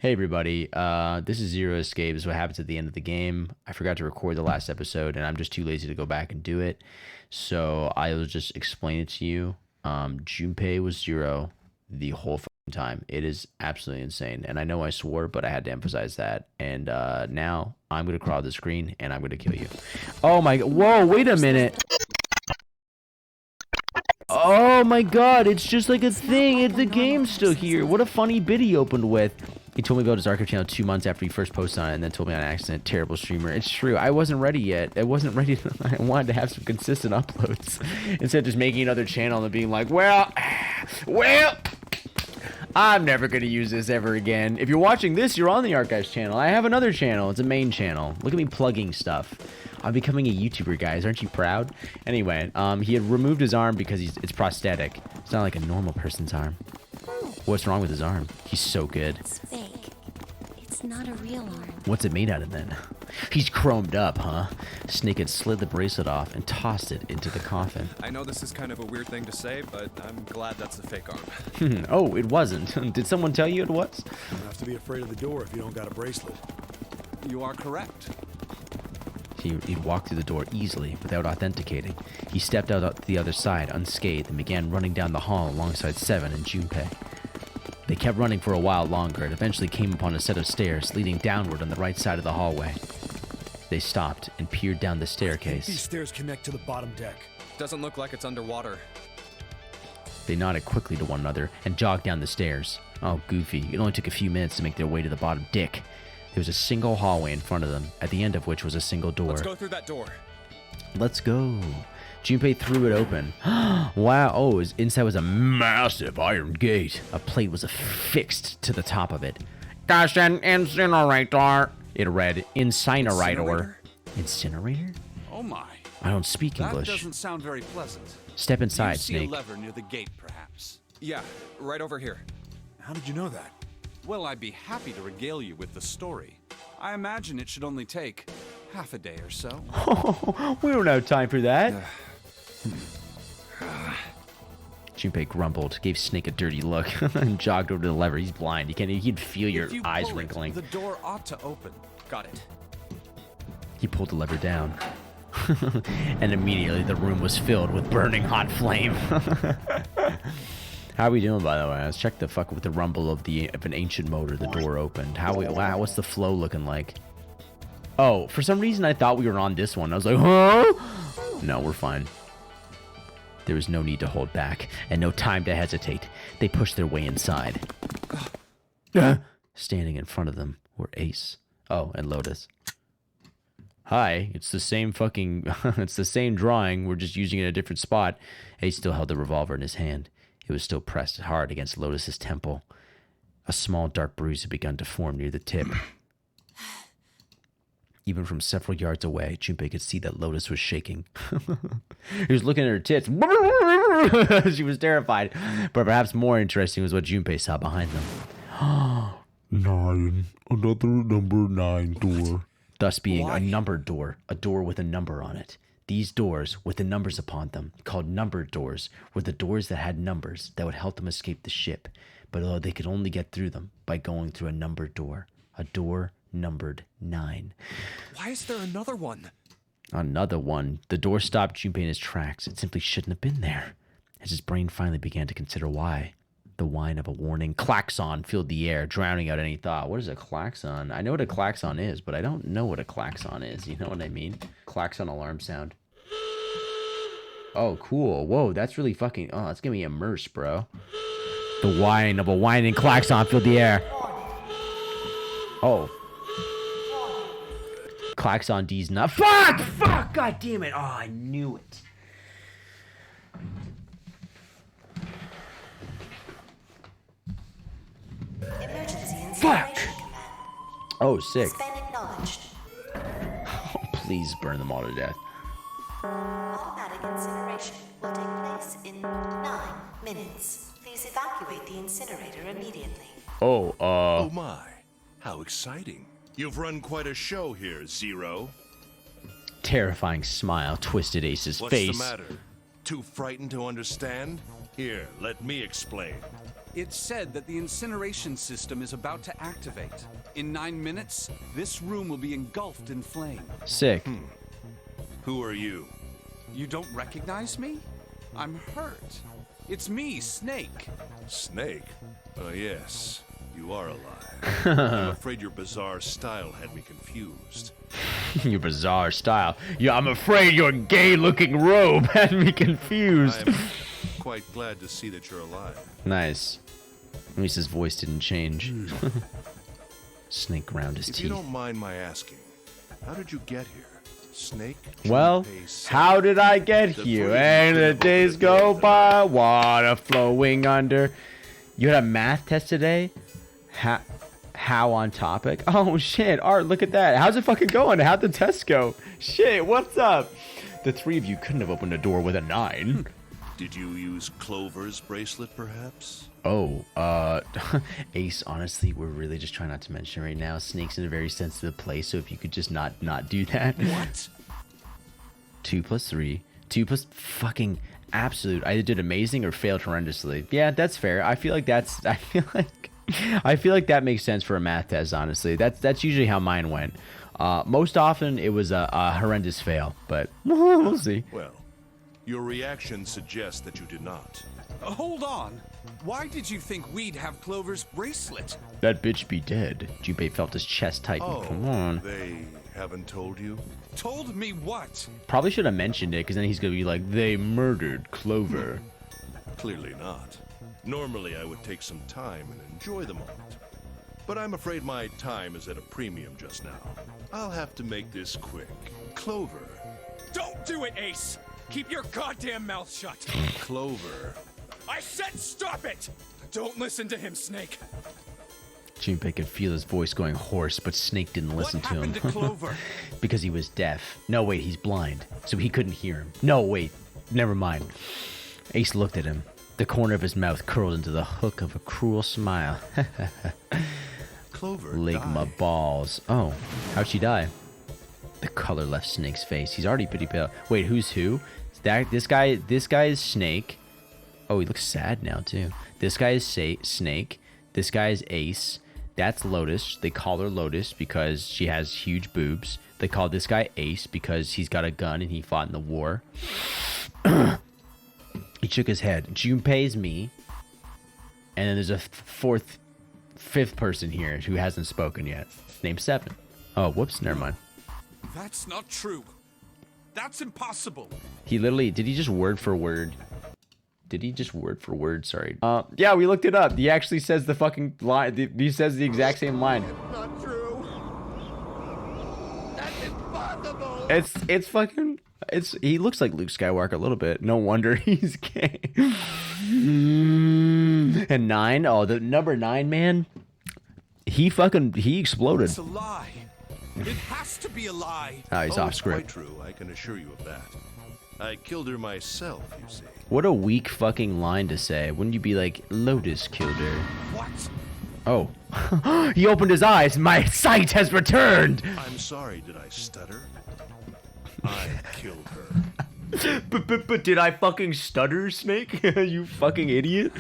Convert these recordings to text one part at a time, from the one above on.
Hey everybody, this is Zero Escape. This is what happens at the end of the game. I forgot to record the last episode and I'm just too lazy to go back and do it. So I'll just explain it to you. Junpei was zero the whole fucking time. It is absolutely insane. And I know I swore, but I had to emphasize that. And now I'm going to crawl the screen and I'm going to kill you. Oh my, whoa, wait a minute. Oh my god, it's just like a thing. The game's still here. What a funny bit he opened with. He told me about his archive channel 2 months after he first posted on it and then told me on accident, terrible streamer. It's true. I wasn't ready yet. I wasn't ready. I wanted to have some consistent uploads instead of just making another channel and being like, well, I'm never going to use this ever again. If you're watching this, you're on the archives channel. I have another channel. It's a main channel. Look at me plugging stuff. I'm becoming a YouTuber, guys. Aren't you proud? Anyway, he had removed his arm because it's prosthetic. It's not like a normal person's arm. What's wrong with his arm? He's so good. It's fake. It's not a real arm. What's it made out of then? He's chromed up, huh? Snake had slid the bracelet off and tossed it into the coffin. I know this is kind of a weird thing to say, but I'm glad that's a fake arm. Oh, it wasn't. Did someone tell you it was? You don't have to be afraid of the door if you don't got a bracelet. You are correct. He'd walked through the door easily, without authenticating. He stepped out the other side, unscathed, and began running down the hall alongside Seven and Junpei. They kept running for a while longer and eventually came upon a set of stairs leading downward on the right side of the hallway. They stopped and peered down the staircase. These stairs connect to the bottom deck. Doesn't look like it's underwater. They nodded quickly to one another and jogged down the stairs. Oh, goofy. It only took a few minutes to make their way to the bottom deck. There was a single hallway in front of them, at the end of which was a single door. Let's go through that door. Let's go. Junpei threw it open. Wow. Oh, inside was a massive iron gate. A plate was affixed to the top of it. That's an incinerator. It read, incinerator. Incinerator? Oh my. I don't speak That English. doesn't sound very pleasant. Step inside, You see Snake. a lever near the gate, perhaps? Yeah, right over here. How did you know that? Well, I'd be happy to regale you with the story. I imagine it should only take half a day or so. We don't have time for that. Junpei grumbled, gave Snake a dirty look, and jogged over to the lever. He's blind. He'd feel your If you eyes pull it, wrinkling. the door ought to open. Got it. He pulled the lever down. And immediately the room was filled with burning hot flame. How are we doing, by the way? Let's check the fuck with the rumble of an ancient motor. The door opened. Wow, what's the flow looking like? Oh, for some reason I thought we were on this one. I was like, huh? No, we're fine. There was no need to hold back, and no time to hesitate. They pushed their way inside. Standing in front of them were Ace. Oh, and Lotus. Hi, it's the same fucking... it's the same drawing. We're just using it in a different spot. Ace still held the revolver in his hand. It was still pressed hard against Lotus's temple. A small dark bruise had begun to form near the tip. Even from several yards away, Junpei could see that Lotus was shaking. He was looking at her tits. She was terrified. But perhaps more interesting was what Junpei saw behind them. 9. Another number 9 door. Thus being Why? a numbered door, a door with a number on it. These doors, with the numbers upon them, called numbered doors, were the doors that had numbers that would help them escape the ship. But they could only get through them by going through a numbered door. A door numbered 9. Why is there another one? Another one. The door stopped Junpei in his tracks. It simply shouldn't have been there. As his brain finally began to consider why, the whine of a warning klaxon filled the air, drowning out any thought. What is a klaxon? I know what a klaxon is, but I don't know what a klaxon is. You know what I mean? Klaxon alarm sound. Oh, cool. Whoa, that's really fucking... Oh, that's gonna be immersed, bro. The whine of a whining klaxon filled the air. Oh. Klaxon D's not... Fuck! Fuck! God damn it! Oh, I knew it. Emergency Fuck! incineration command. Oh, sick. Has been acknowledged. Oh, please burn them all to death. Automatic incineration will take place in 9 minutes. Please evacuate the incinerator immediately. Oh, Oh my, how exciting. You've run quite a show here, Zero. terrifying smile twisted Ace's What's face. the matter? Too frightened to understand? Here, let me explain. It said that the incineration system is about to activate. In 9 minutes, this room will be engulfed in flame. Sick. Who are you? You don't recognize me? I'm hurt. It's me, Snake. Snake? Oh, yes. You are alive. I'm afraid your bizarre style had me confused. Your bizarre style. Yeah, I'm afraid your gay-looking robe had me confused. I'm quite glad to see that you're alive. Nice. At least his voice didn't change. Snake ground his If teeth. you don't mind my asking, how did you get here? Snake? Well, Junpei said how did I get the here? three of And you the could have days opened the go door with by, water flowing under. You had a math test today? How on topic? Oh shit, Art, look at that. How's it fucking going? How'd the test go? Shit, what's up? The three of you couldn't have opened a door with a 9. Did you use Clover's bracelet, perhaps? Oh, Ace, honestly, we're really just trying not to mention right now. Snake's in a very sensitive place, so if you could just not do that. What? 2 plus 3. 2 plus fucking absolute. Either did amazing or failed horrendously. Yeah, that's fair. I feel like that makes sense for a math test, honestly. That's usually how mine went. Most often it was a horrendous fail, but we'll see. Well, your reaction suggests that you did not. Hold on. Why did you think we'd have Clover's bracelet? That bitch be dead. Junpei felt his chest tighten. Oh, Come on. they haven't told you? Told me what? Probably should have mentioned it, because then he's gonna be like, they murdered Clover. Clearly not. Normally, I would take some time and enjoy the moment. But I'm afraid my time is at a premium just now. I'll have to make this quick. Clover. Don't do it, Ace! Keep your goddamn mouth shut! Clover. I said stop it! Don't listen to him, Snake. Junpei could feel his voice going hoarse, but Snake didn't listen What to him. happened to Clover? Because he was deaf. No, wait, he's blind. So he couldn't hear him. No, wait, never mind. Ace looked at him. The corner of his mouth curled into the hook of a cruel smile. Clover Ligma died. balls. Oh, how'd she die? The color left Snake's face. He's already pretty pale. Wait, who's who? This guy is Snake. Oh, he looks sad now, too. This guy is Snake. This guy is Ace. That's Lotus. They call her Lotus because she has huge boobs. They call this guy Ace because he's got a gun and he fought in the war. He shook his head. Junpei's me. And then there's a fifth person here who hasn't spoken yet. Named 7. Oh, whoops, never mind. That's not true. That's impossible. He literally, did he just word for word? Did he just word for word? Sorry. Yeah, we looked it up. He actually says the fucking line. He says the exact same line. Not true. That's impossible. It's fucking. He looks like Luke Skywalker a little bit. No wonder he's gay. And 9. Oh, the number 9 man. He exploded. It's a lie. It has to be a lie. Oh, he's Oh, off it's script. quite true. I can assure you of that. I killed her myself, you see. What a weak fucking line to say. Wouldn't you be like, Lotus killed her? What? Oh. He opened his eyes. My sight has returned. I'm sorry, did I stutter? I killed her. But did I fucking stutter, Snake? You fucking idiot.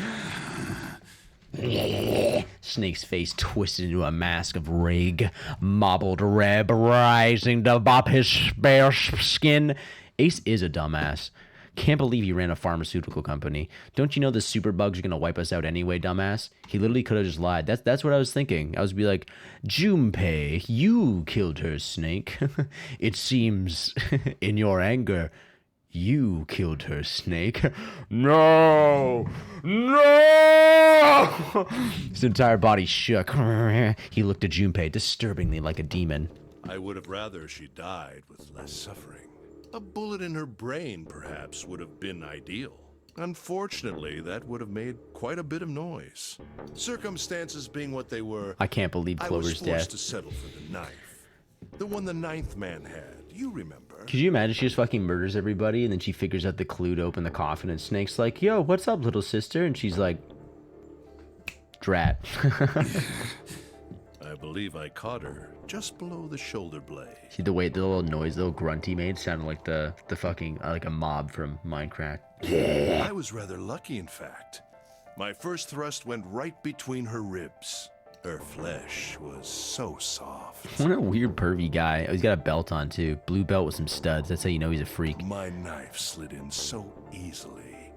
Snake's face twisted into a mask of rage. Mobbled red rising to bop his bare skin. Ace is a dumbass. Can't believe he ran a pharmaceutical company. Don't you know the superbugs are gonna wipe us out anyway, dumbass? He literally could have just lied. That's what I was thinking. I was be like, Junpei, you killed her, Snake. It seems in your anger, you killed her, Snake. No! No! His entire body shook. He looked at Junpei disturbingly like a demon. I would have rather she died with less suffering. A bullet in her brain, perhaps, would have been ideal. Unfortunately, that would have made quite a bit of noise. Circumstances being what they were, I can't believe I was Clover's forced death. to settle for the knife. The one the 9th man had, you remember. Could you imagine she just fucking murders everybody and then she figures out the clue to open the coffin and Snake's like, yo, what's up, little sister? And she's like, drat. I believe I caught her just below the shoulder blade. See the way the little noise, the little grunt he made sounded like the fucking, like a mob from Minecraft. I was rather lucky, in fact. My first thrust went right between her ribs. Her flesh was so soft. What a weird pervy guy. Oh, he's got a belt on too. Blue belt with some studs. That's how you know he's a freak. My knife slid in so easily.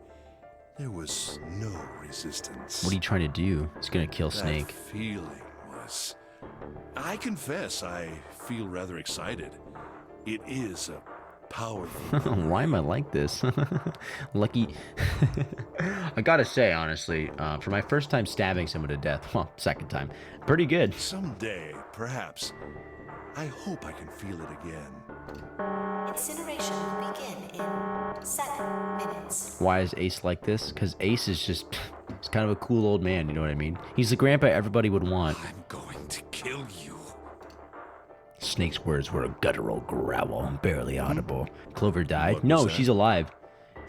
There was no resistance. What are you trying to do? He's gonna kill That Snake. feeling was... I confess, I feel rather excited. It is a powerful... Why am I like this? Lucky. I gotta say, honestly, for my first time stabbing someone to death, well, second time, pretty good. Someday, perhaps, I hope I can feel it again. Incineration will begin in 7 minutes. Why is Ace like this? Because Ace is just, he's kind of a cool old man, you know what I mean? He's the grandpa everybody would want. I'm going to kill you. Snake's words were a guttural growl, barely audible. Clover died? What No, was that? she's alive.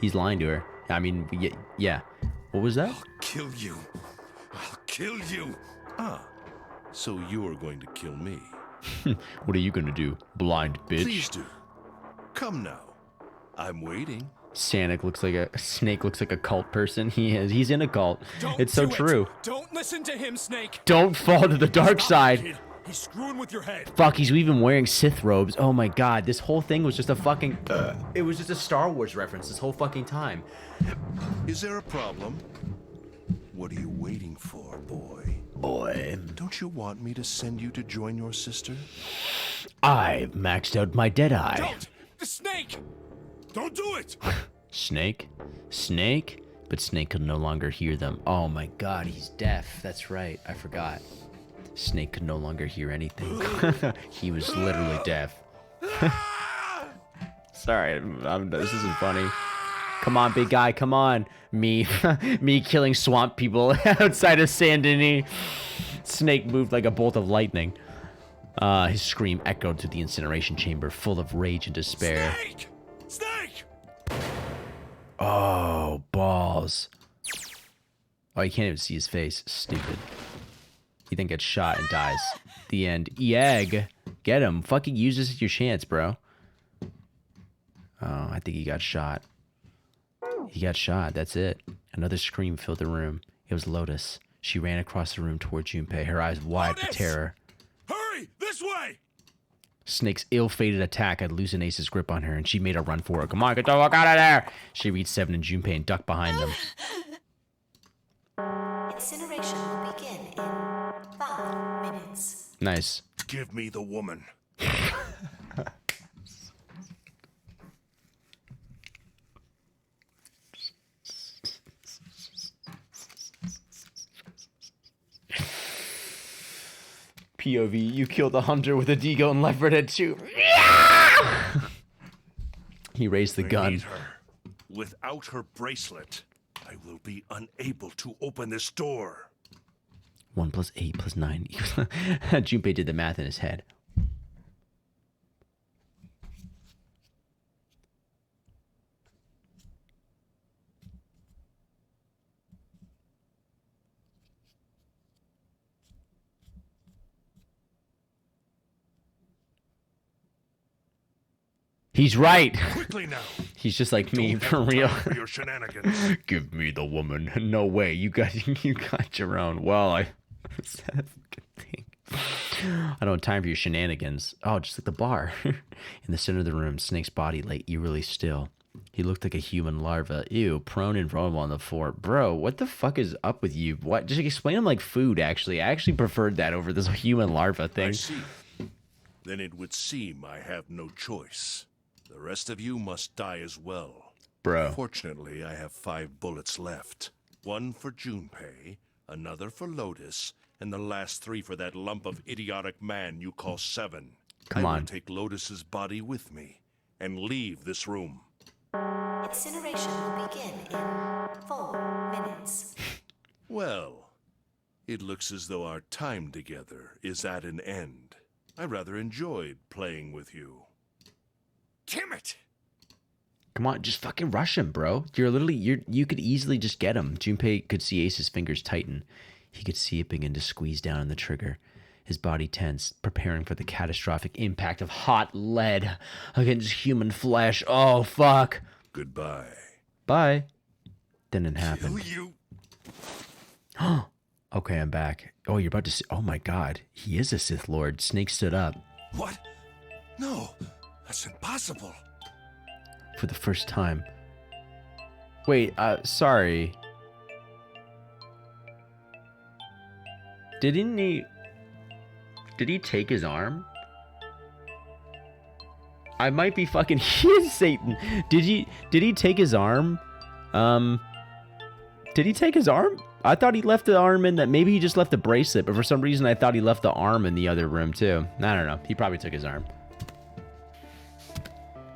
He's lying to her. I mean, yeah. What was that? I'll kill you. I'll kill you. Ah, so you are going to kill me. What are you gonna do, blind bitch? Please do. Come now. I'm waiting. Snake looks like a cult person. He is. He's in a cult. Don't It's so do it. true. Don't listen to him, Snake. Don't fall to the dark side. Kid, he's screwing with your head. Fuck, he's even wearing Sith robes. Oh my god, this whole thing was just a fucking... It was just a Star Wars reference this whole fucking time. Is there a problem? What are you waiting for, boy? Boy, Don't you want me to send you to join your sister? I've maxed out my Deadeye. Don't! The Snake! Don't do it! Snake? Snake? But Snake could no longer hear them. Oh my god, he's deaf. That's right, I forgot. Snake could no longer hear anything. He was literally deaf. Sorry, this isn't funny. Come on, big guy, come on. Me killing swamp people outside of Saint Denis. Snake moved like a bolt of lightning. His scream echoed through the incineration chamber, full of rage and despair. Snake! Snake! Oh, balls. Oh, you can't even see his face. Stupid. He then gets shot and dies. The end. Egg. Get him. Fucking use this as your chance, bro. Oh, I think he got shot. He got shot. That's it. Another scream filled the room. It was Lotus. She ran across the room toward Junpei, her eyes wide with Lotus! terror. Hurry! This way! Snake's ill-fated attack had loosened Ace's grip on her, and she made a run for it. Come on, get the fuck out of there! She reached Seven and Junpei and ducked behind them. Incineration will begin in 5 minutes. Nice. Give me the woman. POV, you killed a hunter with a deagle and left for dead too. He raised the I gun. need her. Without her bracelet, I will be unable to open this door. 1 + 8 + 9 equals... Junpei did the math in his head. He's right. Quickly now. He's just like me, Don't for have real. time for your shenanigans. Give me the woman. No way. You got your own. Well, I said a fucking thing. I don't have time for your shenanigans. Oh, just like the bar. In the center of the room, Snake's body lay eerily still. He looked like a human larva. Ew, prone and vulnerable on the floor. Bro, what the fuck is up with you? What? Just explain him like food, actually. I actually preferred that over this human larva I thing. see. Then it would seem I have no choice. The rest of you must die as well. Bro. Fortunately, I have 5 bullets left. 1 for Junpei, another for Lotus, and the last 3 for that lump of idiotic man you call Seven. Come I on. will take Lotus's body with me and leave this room. Incineration will begin in 4 minutes. Well, it looks as though our time together is at an end. I rather enjoyed playing with you. Damn it! Come on, just fucking rush him, bro. You could easily just get him. Junpei could see Ace's fingers tighten. He could see it begin to squeeze down on the trigger. His body tense, preparing for the catastrophic impact of hot lead against human flesh. Oh, fuck. Goodbye. Bye. Then it happened. You... Okay, I'm back. Oh, you're about to see. Oh my god. He is a Sith Lord. Snake stood up. What? No, that's impossible. For the first time. Wait, sorry. Did he take his arm? I might be fucking he is Satan. Did he take his arm? Did he take his arm? I thought he left the arm in that. Maybe he just left the bracelet, but for some reason I thought he left the arm in the other room too. I don't know. He probably took his arm.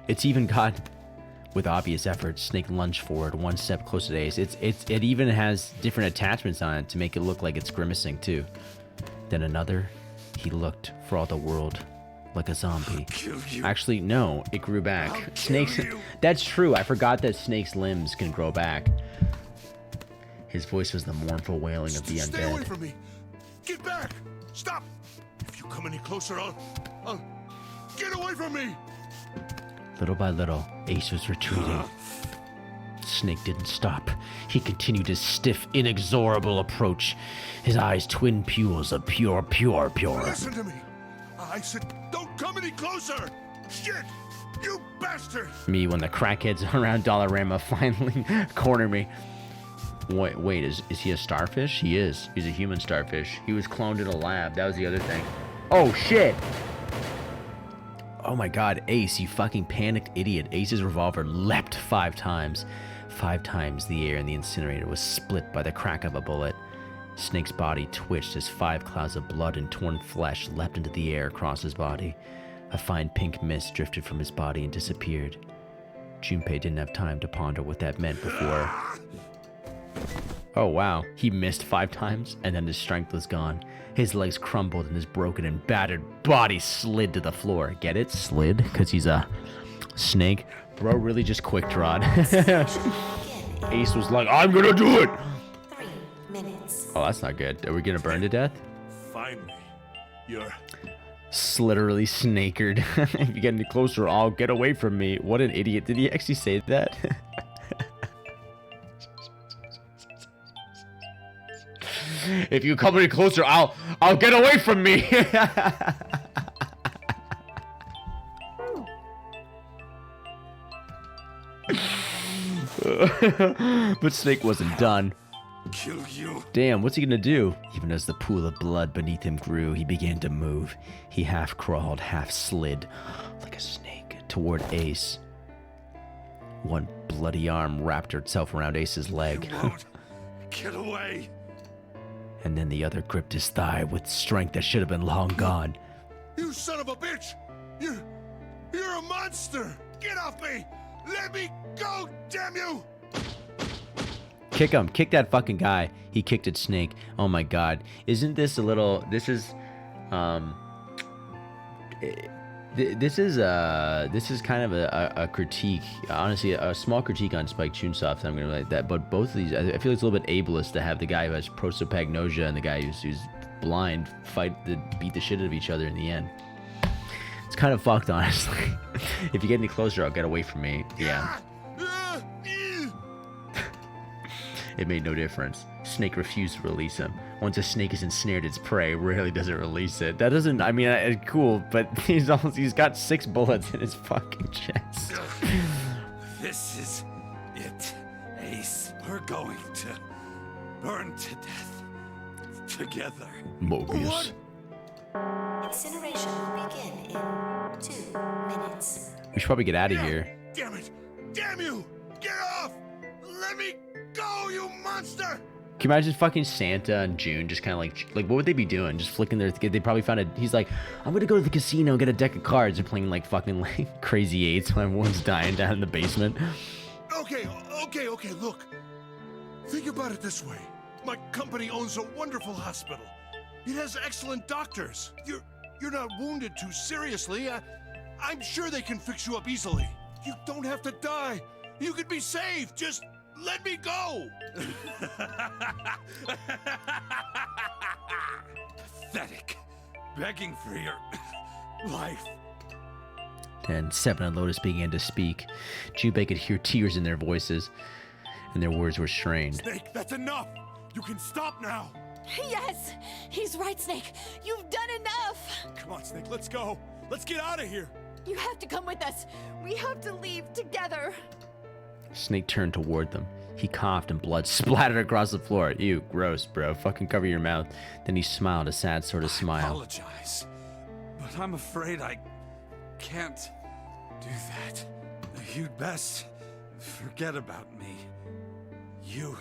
It's even got, with obvious effort, Snake lunged forward one step closer to Ace. It even has different attachments on it to make it look like it's grimacing too. Then another. He looked for all the world like a zombie. Actually, no, it grew back. Snakes. That's true. I forgot that snakes' limbs can grow back. His voice was the mournful wailing of the undead. Stay away from me! Get back! Stop! If you come any closer, I'll get away from me! Little by little, Ace was retreating. Snake didn't stop. He continued his stiff, inexorable approach. His eyes twin pupils of pure. Listen to me! I said, don't come any closer! Shit! You bastard! Me when the crackheads around Dollarama finally corner me. Wait, is he a starfish? He is. He's a human starfish. He was cloned in a lab. That was the other thing. Oh, shit! Oh my god, Ace, you fucking panicked idiot. Ace's revolver leapt 5 times. 5 times the air in the incinerator was split by the crack of a bullet. Snake's body twitched as 5 clouds of blood and torn flesh leapt into the air across his body. A fine pink mist drifted from his body and disappeared. Junpei didn't have time to ponder what that meant before... Oh wow, he missed 5 times and then his strength was gone. His legs crumbled and his broken and battered body slid to the floor. Get it? Slid? Because he's a snake? Bro really just quick trod. Ace was like, I'm gonna do it! 3 minutes. Oh, that's not good. Are we gonna burn to death? Finally, you're... Literally snakered. If you get any closer, I'll get away from me. What an idiot. Did he actually say that? If you come any closer, I'll get away from me. But Snake wasn't done. Kill you. Damn, what's he gonna do? Even as the pool of blood beneath him grew, he began to move. He half crawled, half slid, like a snake, toward Ace. One bloody arm wrapped itself around Ace's leg. Won't get away. And then the other gripped his thigh with strength that should have been long gone. You son of a bitch! You're a monster! Get off me! Let me go, damn you! Kick him. Kick that fucking guy. He kicked at Snake. Oh my god. Isn't this a little... This is kind of a critique, honestly, a small critique on Spike Chunsoft. I'm gonna like that, but both of these, I feel it's a little bit ableist to have the guy who has prosopagnosia and the guy who's blind beat the shit out of each other in the end. It's kind of fucked, honestly. If you get any closer, I'll get away from me. Yeah. It made no difference. Snake refused to release him. Once a snake is ensnared its prey, rarely does it release it. That doesn't, I mean, it's cool, but he's got 6 bullets in his fucking chest. This is it, Ace. We're going to burn to death together. Mobius. Incineration will begin in 2 minutes. We should probably get out of here. Damn it! Damn you! Get off! Let me go, you monster! Can you imagine fucking Santa and June just kind of like what would they be doing? Just flicking their... They probably found he's like, I'm gonna go to the casino and get a deck of cards. They're playing like fucking like Crazy Eights when everyone's dying down in the basement. Okay, look. Think about it this way. My company owns a wonderful hospital. It has excellent doctors. You're not wounded too seriously. I'm sure they can fix you up easily. You don't have to die. You could be saved. Just let me go. Pathetic. Begging for your life. Then Seven and Lotus began to speak. Junpei could hear tears in their voices, and their words were strained. Snake, that's enough. You can stop now! Yes! He's right, Snake. You've done enough! Come on, Snake, let's go! Let's get out of here! You have to come with us. We have to leave together. Snake turned toward them. He coughed and blood splattered across the floor. Ew, gross, bro. Fucking cover your mouth. Then he smiled, a sad sort of I smile. apologize, but I'm afraid I can't do that. You'd best forget about me. You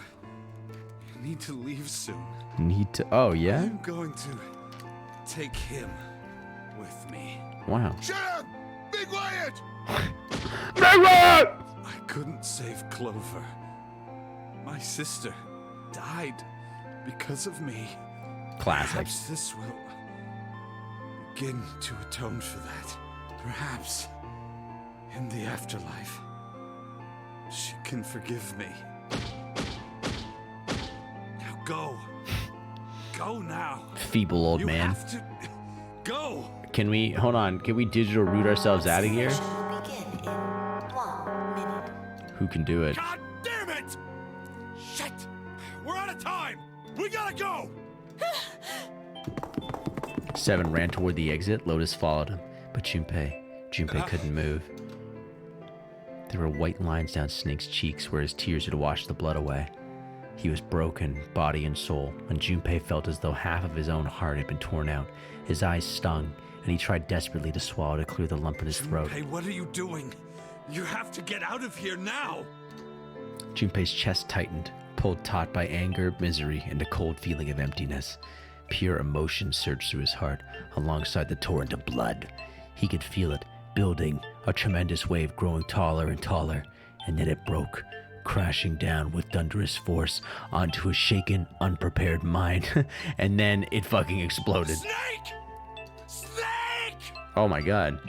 need to leave soon. Need to. Oh, yeah? I'm going to take him with me. Wow. Shut up! Be quiet! I couldn't save Clover. My sister died because of me. Classic. Perhaps this will begin to atone for that. Perhaps in the afterlife, she can forgive me. Now go. Go now. Feeble old You man. have to go. Can we, hold on, can we digital root ourselves out of here? Incineration will begin in 1 minute. Who can do it? God damn it! Shit! We're out of time! We gotta go! Seven ran toward the exit. Lotus followed him, but Junpei couldn't move. There were white lines down Snake's cheeks where his tears had washed the blood away. He was broken, body and soul, and Junpei felt as though half of his own heart had been torn out. His eyes stung, and he tried desperately to swallow to clear the lump in his throat. Hey, what are you doing? You have to get out of here now. Junpei's chest tightened, pulled taut by anger, misery, and a cold feeling of emptiness. Pure emotion surged through his heart, alongside the torrent of blood. He could feel it, building, a tremendous wave growing taller and taller, and then it broke, crashing down with thunderous force onto a shaken, unprepared mind. And then it fucking exploded. Snake! Snake! Oh my god.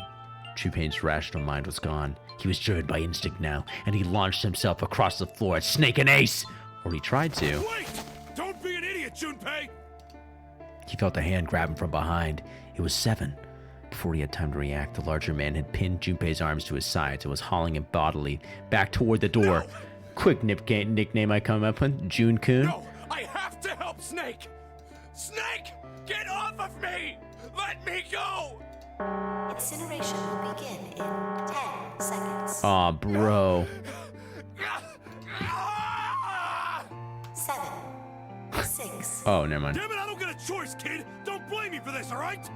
Junpei's rational mind was gone. He was driven by instinct now, and he launched himself across the floor at Snake and Ace! Or he tried to. Wait! Don't be an idiot, Junpei! He felt a hand grab him from behind. It was Seven. Before he had time to react, the larger man had pinned Junpei's arms to his sides and was hauling him bodily back toward the door. No! Quick nickname I come up with, June-kun. No! I have to help Snake! Snake! Get off of me! Let me go! Incineration will begin in 10 seconds. Aw, bro. 7, 6, Oh, never mind. Damn it, I don't get a choice, kid! Don't blame me for this, alright?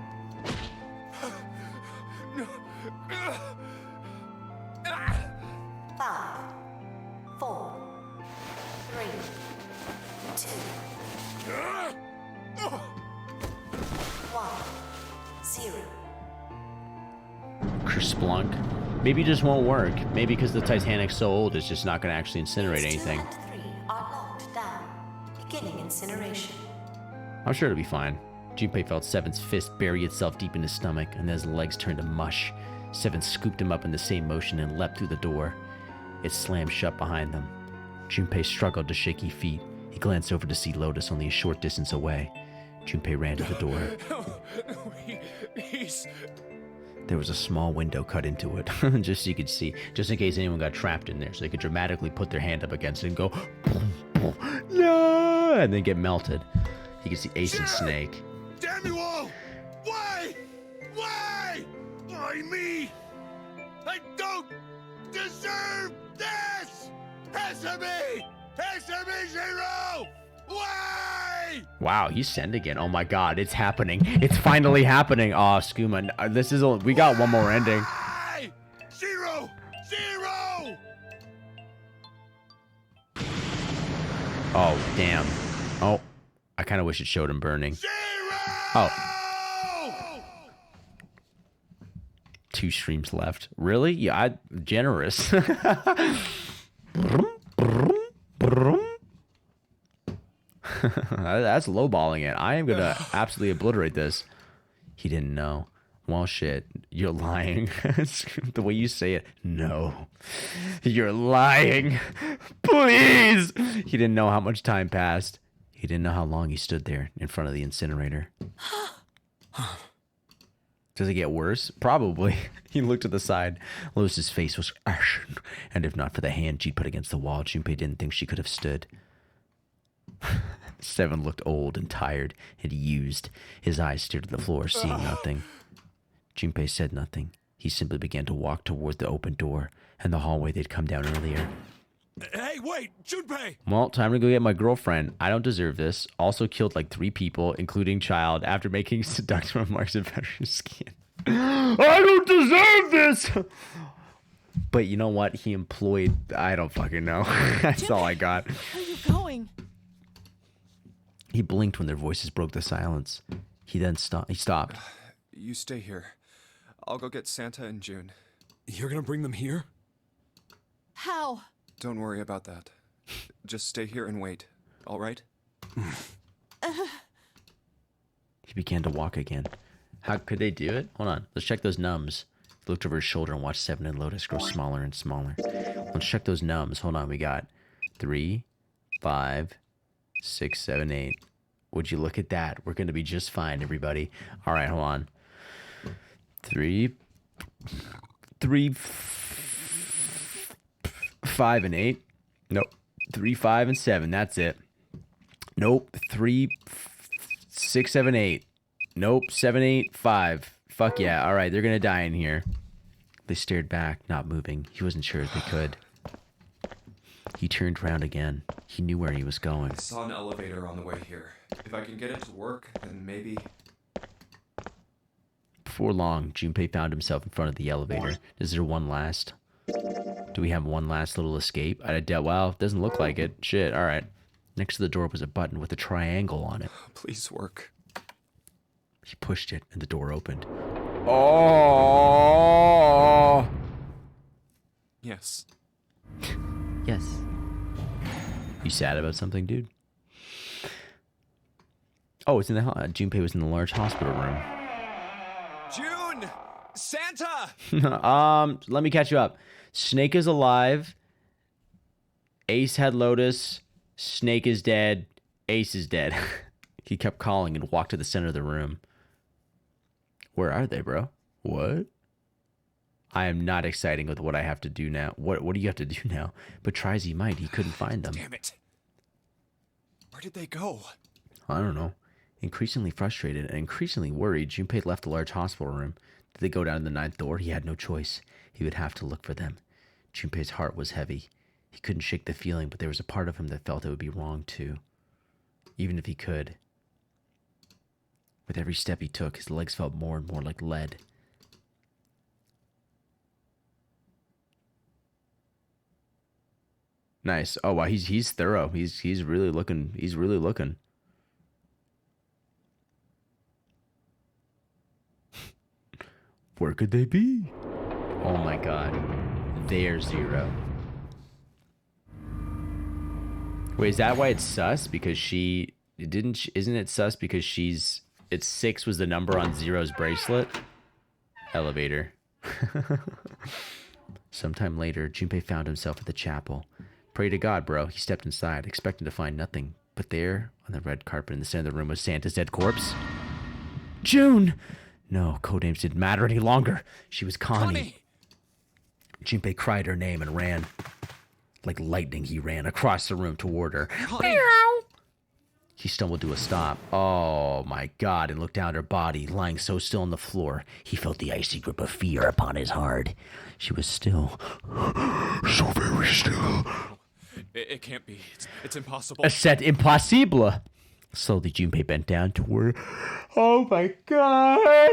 5, 4, 3, 2, 1, 0. Kerplunk. Maybe it just won't work. Maybe because the Titanic's so old, it's just not going to actually incinerate Phase 2 anything. and 3 are locked down. Beginning incineration. I'm sure it'll be fine. Junpei felt Seven's fist bury itself deep in his stomach, and then his legs turned to mush. Seven scooped him up in the same motion and leapt through the door. It slammed shut behind them. Junpei struggled to shaky feet. He glanced over to see Lotus only a short distance away. Junpei ran to the door. He's... There was a small window cut into it, just so you could see, just in case anyone got trapped in there, so they could dramatically put their hand up against it and go, boom, boom, no, and then get melted. You could see Ace and Snake. Damn you all! Why? Why? Why me? I don't deserve this! Answer me! Answer me, Zero! Why? Wow, he's send again. Oh my god, it's happening. It's finally happening. Oh, Skooma, this is, we got one more ending. Why? Zero! Zero! Oh, damn. Oh, I kind of wish it showed him burning. Zero! Oh. 2 streams left. Really? Yeah, generous. That's lowballing it. I am going to absolutely obliterate this. He didn't know. Well, shit. You're lying. The way you say it. No. You're lying. Please. He didn't know how much time passed. He didn't know how long he stood there in front of the incinerator. Does it get worse? Probably. He looked to the side. Lotus's face was ashen, and if not for the hand she'd put against the wall, Junpei didn't think she could have stood. Seven looked old and tired and used. His eyes stared at the floor, seeing nothing. Junpei said nothing. He simply began to walk toward the open door and the hallway they'd come down earlier. Hey, wait, Junpei! Well, time to go get my girlfriend. I don't deserve this. Also killed like 3 people, including child, after making seductive remarks about her skin. I don't deserve this! But you know what? He employed... I don't fucking know. That's all I got. Where are you going? He blinked when their voices broke the silence. He then stopped. He stopped. You stay here. I'll go get Santa and June. You're gonna bring them here? How? Don't worry about that. Just stay here and wait, all right? He began to walk again. How could they do it? Hold on. Let's check those numbs. He looked over his shoulder and watched Seven and Lotus grow smaller and smaller. Let's check those numbs. Hold on. We got 3, 5, 6, 7, 8. Would you look at that? We're going to be just fine, everybody. All right, hold on. 3, 5, and 8. Nope. 3, 5, and 7. That's it. Nope. 3, 6, 7, 8. Nope. 7, 8, 5. Fuck yeah. All right, they're going to die in here. They stared back, not moving. He wasn't sure if they could. He turned around again. He knew where he was going. I saw an elevator on the way here. If I can get it to work, then maybe... Before long, Junpei found himself in front of the elevator. Is there one last? Do we have one last little escape? I doubt. Well, it doesn't look like it. Shit, all right. Next to the door was a button with a triangle on it. Please work. He pushed it, and the door opened. Oh! Yes. Yes. You sad about something, dude? Oh, it's in the... Junpei was in the large hospital room. June! Santa! Let me catch you up. Snake is alive. Ace had Lotus. Snake is dead. Ace is dead. He kept calling and walked to the center of the room. Where are they, bro? What? I am not exciting with what I have to do now. What do you have to do now? But try as he might, he couldn't find them. Damn it. Where did they go? I don't know. Increasingly frustrated and increasingly worried, Junpei left the large hospital room. Did they go down to the 9th door? He had no choice. He would have to look for them. Junpei's heart was heavy. He couldn't shake the feeling, but there was a part of him that felt it would be wrong too. Even if he could. With every step he took, his legs felt more and more like lead. Nice. Oh wow, he's thorough. He's really looking. He's really looking. Where could they be? Oh my god. They're 0. Wait, is that why it's sus? Because she didn't. Isn't it sus because she's? It's 6 was the number on 0's bracelet. Elevator. Sometime later, Junpei found himself at the chapel. Pray to God, bro. He stepped inside, expecting to find nothing. But there, on the red carpet in the center of the room, was Santa's dead corpse. June! No, codenames didn't matter any longer. She was Connie. Junpei cried her name and ran. Like lightning, he ran across the room toward her. Meow! He stumbled to a stop. Oh my god, and looked down at her body, lying so still on the floor. He felt the icy grip of fear upon his heart. She was still. So very still. It can't be. It's impossible. C'est impossible. Slowly, Junpei bent down toward her. Oh my god.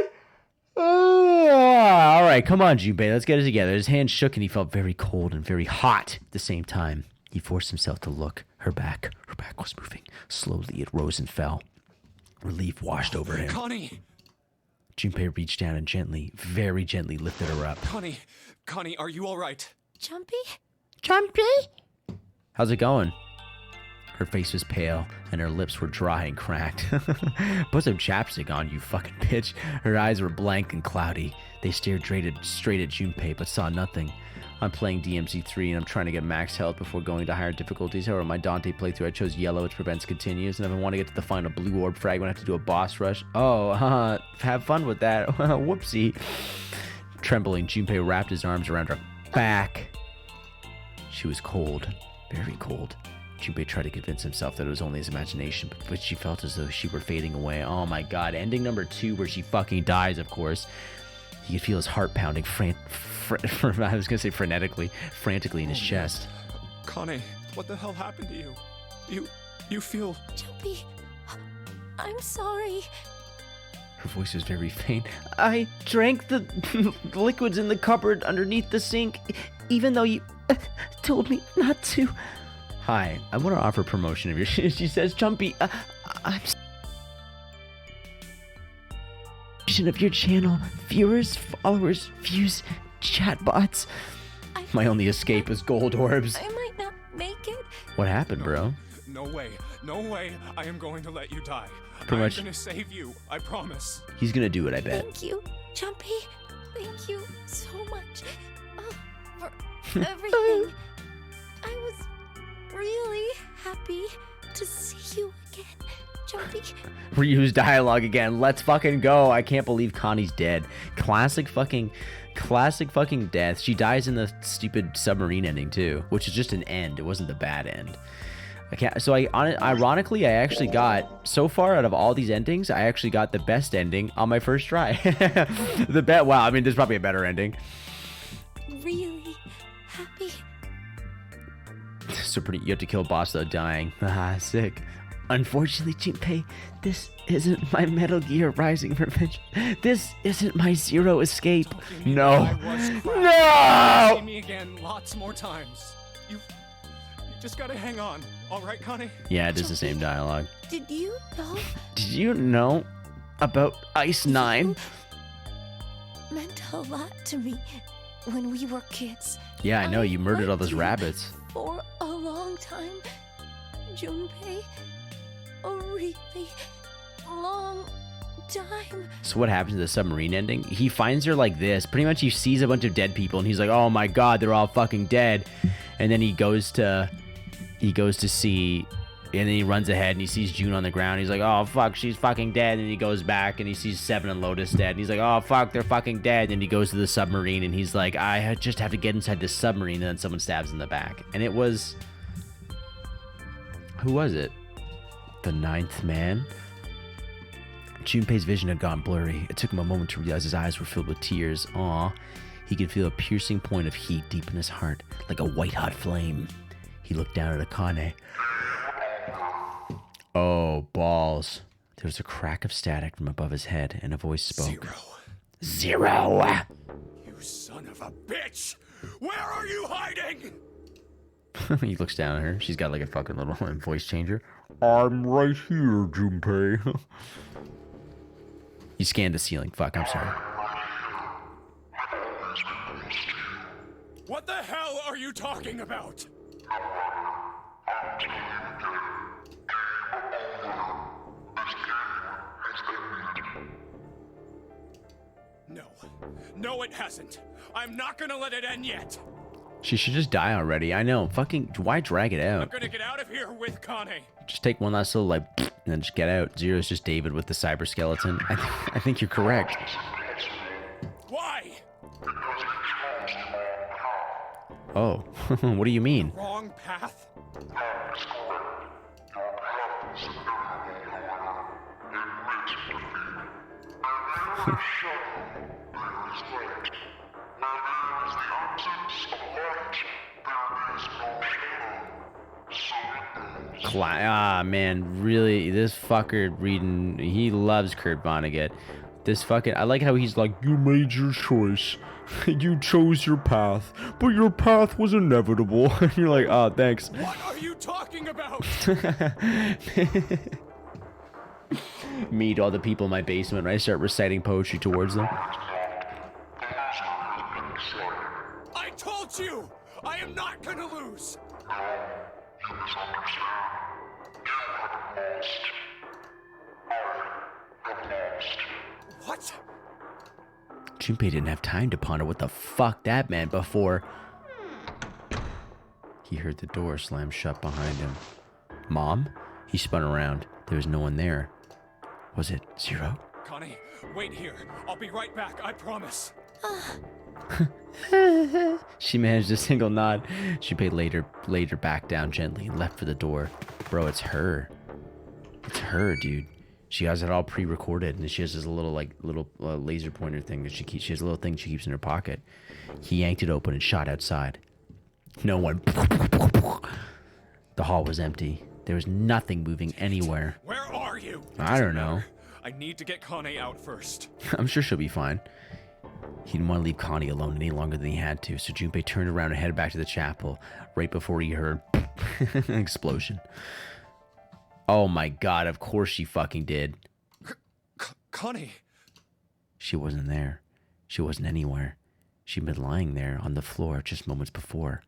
All right, come on, Junpei. Let's get it together. His hand shook and he felt very cold and very hot at the same time. He forced himself to look. Her back was moving. Slowly, it rose and fell. Relief washed over him. Connie! Junpei reached down and gently, very gently lifted her up. Connie, are you all right? Jumpy? How's it going? Her face was pale, and her lips were dry and cracked. Put some chapstick on, you fucking bitch. Her eyes were blank and cloudy. They stared straight at Junpei, but saw nothing. I'm playing DMC3, and I'm trying to get max health before going to higher difficulties. However, my Dante playthrough, I chose yellow, which prevents continues, and if I want to get to the final blue orb fragment, I have to do a boss rush. Oh, have fun with that. Whoopsie. Trembling, Junpei wrapped his arms around her back. She was cold, very cold. Junpei tried to convince himself that it was only his imagination, but she felt as though she were fading away. Oh my god, ending number 2 where she fucking dies, of course. He could feel his heart pounding I was gonna say frantically in his chest. Connie, what the hell happened to you? You feel... Jumpy, I'm sorry. Her voice was very faint. I drank the liquids in the cupboard underneath the sink, even though you told me not to. Hi, I want to offer promotion of your... She says, Jumpy, I'm... of your channel, viewers, followers, views, chatbots. My only escape is gold orbs. I might not make it. What happened, bro? No way. No way I am going to let you die. Pretty much. I'm going to save you. I promise. He's gonna do it, I bet. Thank you, Jumpy. Thank you so much for everything. I was really happy to see you again, Jumpy. Reuse dialogue again. Let's fucking go. I can't believe Connie's dead. Classic fucking death. She dies in the stupid submarine ending too, which is just an end. It wasn't the bad end. Ironically, I actually got, so far out of all these endings, I actually got the best ending on my first try. Wow, I mean, there's probably a better ending. Really happy. So pretty, you have to kill a boss without dying. Haha, sick. Unfortunately, Junpei, this isn't my Metal Gear Rising revenge. This isn't my Zero escape. No. No! See me again lots more times. You just gotta hang on. All right, Connie? Yeah, it is the same dialogue. Did you know? Did you know about Ice 9? Meant a lot to me when we were kids. Yeah, I know. You murdered all those liked you rabbits. For a long time, Junpei. A really long time. So what happens to the submarine ending? He finds her like this. Pretty much he sees a bunch of dead people and he's like, oh my god, they're all fucking dead. And then he goes to see, and then he runs ahead and he sees June on the ground. He's like, oh fuck, she's fucking dead. And he goes back and he sees Seven and Lotus dead. And he's like, oh fuck, they're fucking dead. And he goes to the submarine and he's like, I just have to get inside this submarine. And then someone stabs him in the back. And it was... Who was it? The Ninth Man? Junpei's vision had gone blurry. It took him a moment to realize his eyes were filled with tears. Aw. He could feel a piercing point of heat deep in his heart, like a white-hot flame. He looked down at Akane. Oh, balls. There was a crack of static from above his head, and a voice spoke. Zero! You son of a bitch! Where are you hiding? He looks down at her. She's got like a fucking little voice changer. I'm right here, Junpei. He scanned the ceiling. Fuck, I'm sorry. What the hell are you talking about? No. No, it hasn't. I'm not gonna let it end yet. She should just die already. I know. Fucking, why drag it I'm out? gonna get out of here with Connie. Just take one last little, like, and then just get out. Zero's just David with the cyber skeleton. I think you're correct. Why? Oh, what do you mean? Wrong path? Man, really, this fucker reading, he loves Kurt Vonnegut. This fucking, I like how he's like, You made your choice. You chose your path, but your path was inevitable. And you're like, oh, thanks. What are you talking about? meet all the people in my basement, and I start reciting poetry towards them. I told you! I am not gonna lose! What? Junpei didn't have time to ponder what the fuck that meant before he heard the door slam shut behind him. Mom? He spun around. There was no one there. Was it Zero? Connie, wait here. I'll be right back, I promise. She managed a single nod. Junpei laid her back down gently and left for the door. Bro, it's her. It's her, dude. She has it all pre-recorded, and she has this little laser pointer thing that she has a little thing she keeps in her pocket. He yanked it open and shot outside. No one. The hall was empty. There was nothing moving anywhere. Where are you? I don't know. I need to get Connie out first. I'm sure she'll be fine. He didn't want to leave Connie alone any longer than he had to, so Junpei turned around and headed back to the chapel right before he heard an explosion. Oh my god, of course she fucking did. Connie! She wasn't there. She wasn't anywhere. She'd been lying there on the floor just moments before.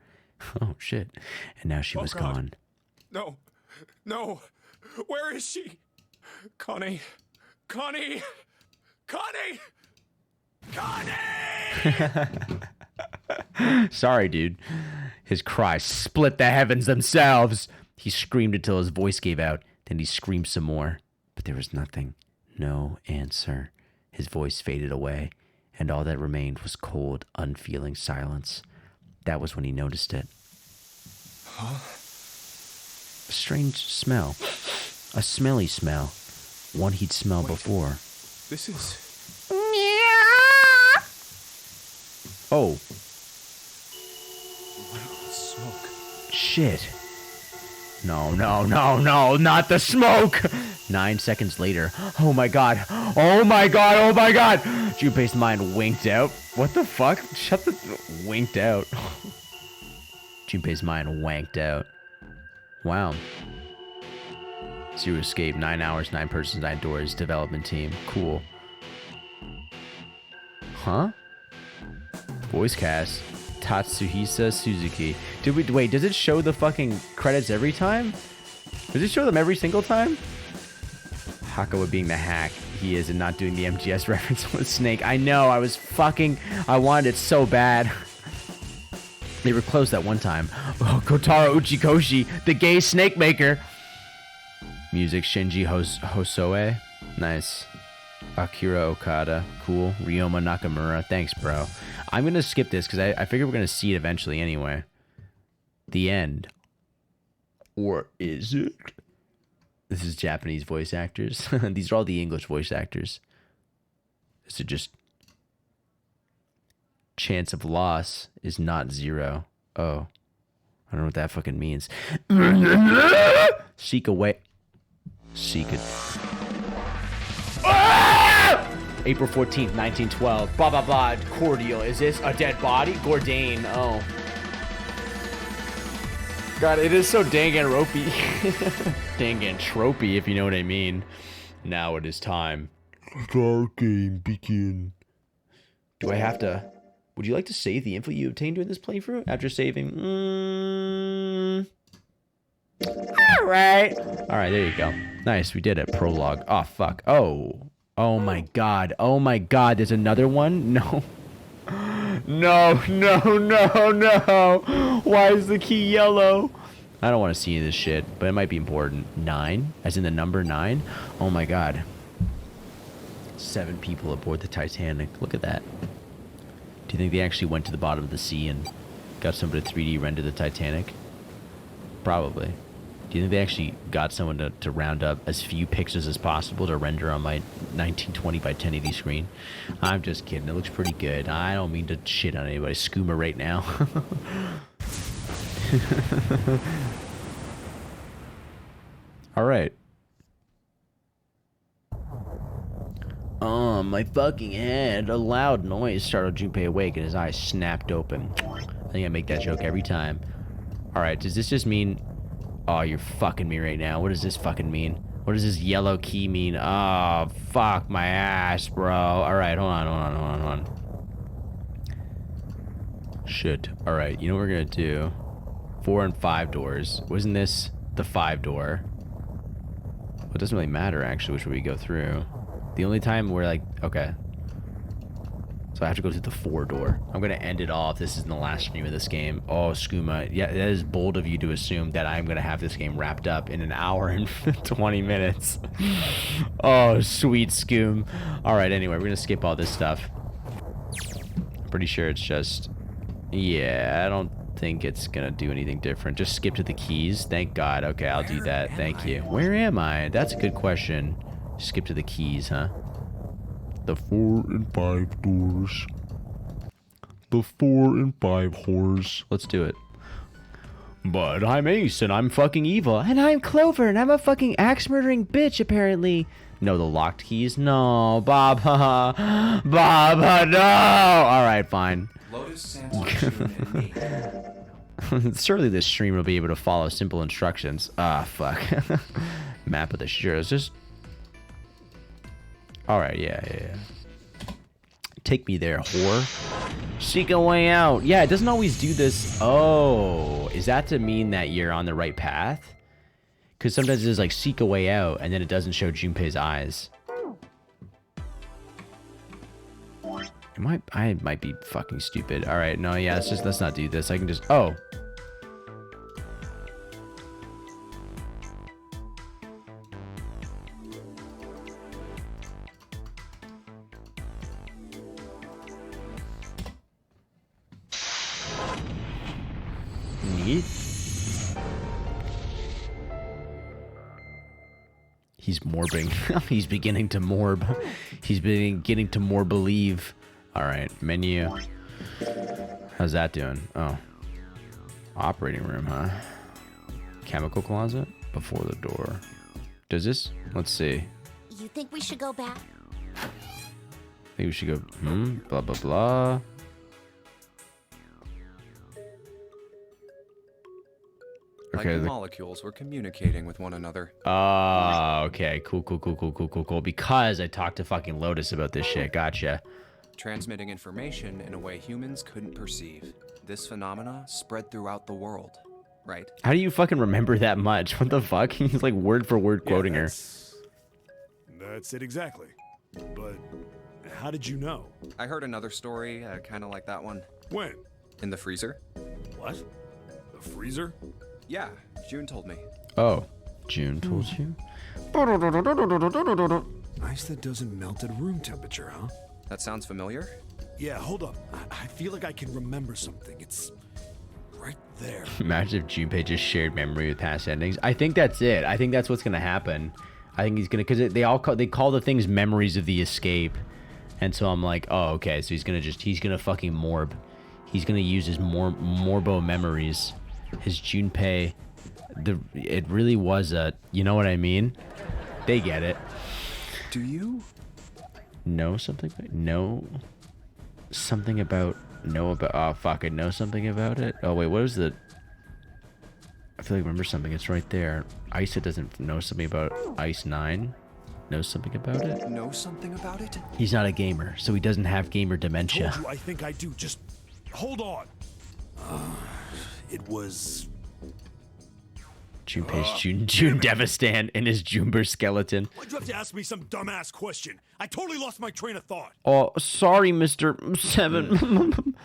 Oh shit. And now she was God. gone. No. No. Where is she? Connie. Connie! Connie! Connie! Sorry, dude. His cry split the heavens themselves. He screamed until his voice gave out. Then he screamed some more. But there was nothing. No answer. His voice faded away, and all that remained was cold, unfeeling silence. That was when he noticed it. Huh? A strange smell. A smelly smell. One he'd smelled before. This is... Oh. What smoke? Shit. No, not the smoke! 9 seconds later. Oh my god. Oh my god, oh my god! Junpei's mind winked out. What the fuck? Shut the... Winked out. Junpei's mind wanked out. Wow. Zero Escape, 9 hours, 9 persons, 9 doors, development team. Cool. Huh? Voice cast. Tatsuhisa Suzuki. Wait, does it show the fucking credits every time? Does it show them every single time? Hakawa being the hack he is and not doing the MGS reference with Snake. I know, I wanted it so bad. They were close that one time. Oh, Kotaro Uchikoshi, the gay snake maker. Music, Shinji Hosoe. Nice. Akira Okada. Cool. Ryoma Nakamura. Thanks, bro. I'm going to skip this because I figure we're going to see it eventually anyway. The end. Or is it? This is Japanese voice actors. These are all the English voice actors. This is just... Chance of loss is not 0. Oh. I don't know what that fucking means. Seek away. Seek it. April 14th, 1912. Blah, blah, blah. Cordial. Is this a dead body? Gordain. Oh. God, it is so dang and ropey. Dang and tropey, if you know what I mean. Now it is time. Let our game begin. Do I have to... Would you like to save the info you obtained during this playthrough after saving? Alright. Alright, there you go. Nice, we did it. Prologue. Oh, fuck. Oh. Oh my god. Oh my god. There's another one? No. No. Why is the key yellow? I don't want to see this shit, but it might be important. 9? As in the number 9? Oh my god. 7 people aboard the Titanic. Look at that. Do you think they actually went to the bottom of the sea and got someone to 3D render the Titanic? Probably. Do you think they actually got someone to round up as few pixels as possible to render on my 1920 by 1080 screen? I'm just kidding. It looks pretty good. I don't mean to shit on anybody. Skooma right now. All right. My fucking head. A loud noise startled Junpei awake and his eyes snapped open. I think I make that joke every time. Alright, does this just mean... Oh, you're fucking me right now. What does this fucking mean? What does this yellow key mean? Oh, fuck my ass, bro. Alright, hold on. Shit. Alright, you know what we're gonna do? 4 and 5 doors. Wasn't this the 5 door? Well, it doesn't really matter, actually, which way we go through. The only time we're like, okay. So I have to go through the 4 door. I'm going to end it off. This isn't the last stream of this game. Oh, Skooma. Yeah, that is bold of you to assume that I'm going to have this game wrapped up in an hour and 20 minutes. Oh, sweet Skoom. All right, anyway, we're going to skip all this stuff. Pretty sure it's just... Yeah, I don't think it's gonna do anything different. Just skip to the keys. Thank God. Okay, I'll do that. Thank you. Where am I? That's a good question. Skip to the keys, huh? The 4 and 5 doors. The 4 and 5 whores. Let's do it. But I'm Ace, and I'm fucking evil. And I'm Clover, and I'm a fucking axe-murdering bitch, apparently. No, the locked keys? No, Bob. Bob, no! Alright, fine. Lotus, Samson, and me. Surely this stream will be able to follow simple instructions. Ah, fuck. Map of the Shiras. Just... Alright, yeah. Take me there, whore. Seek a way out. Yeah, it doesn't always do this. Oh, is that to mean that you're on the right path? Because sometimes it's like seek a way out, and then it doesn't show Junpei's eyes. I might be fucking stupid. All right, no, yeah, let's not do this. I can just... Oh. Neat. He's morbing. He's beginning to morb. He's beginning to more believe. All right, menu. How's that doing? Oh, operating room, huh? Chemical closet before the door. Does this? Let's see. You think we should go back? I think we should go. Blah blah blah. Like Okay. the molecules were communicating with one another. Oh, okay. Cool. Because I talked to fucking Lotus about this shit. Gotcha. Transmitting information in a way humans couldn't perceive. This phenomena spread throughout the world, right? How do you fucking remember that much? What the fuck? He's like word for word quoting her. That's it exactly. But how did you know? I heard another story, kind of like that one. When? In the freezer. What? The freezer? Yeah, June told me. Oh, June told you? Ice that doesn't melt at room temperature, huh? That sounds familiar? Yeah, hold up. I feel like I can remember something. It's right there. Imagine if Junpei just shared memory with past endings. I think that's it. I think that's what's gonna happen. I think he's gonna, because they call the things memories of the escape, and so I'm like, oh, okay. So he's gonna fucking morb. He's gonna use his morbo memories. His Junpei. It really was a. You know what I mean? They get it. Do you? Know something? Know something about? Know about? Oh fuck! I know something about it. Oh wait, what is the? I feel like I remember something. It's right there. Ice that doesn't know something about Ice 9. Knows something about it. Know something about it? He's not a gamer, so he doesn't have gamer dementia. Told you, I think I do. Just hold on. It was. Junpei's June Devastan in his Jumber skeleton. Why'd you have to ask me some dumbass question? I totally lost my train of thought. Oh, sorry, Mr. 7.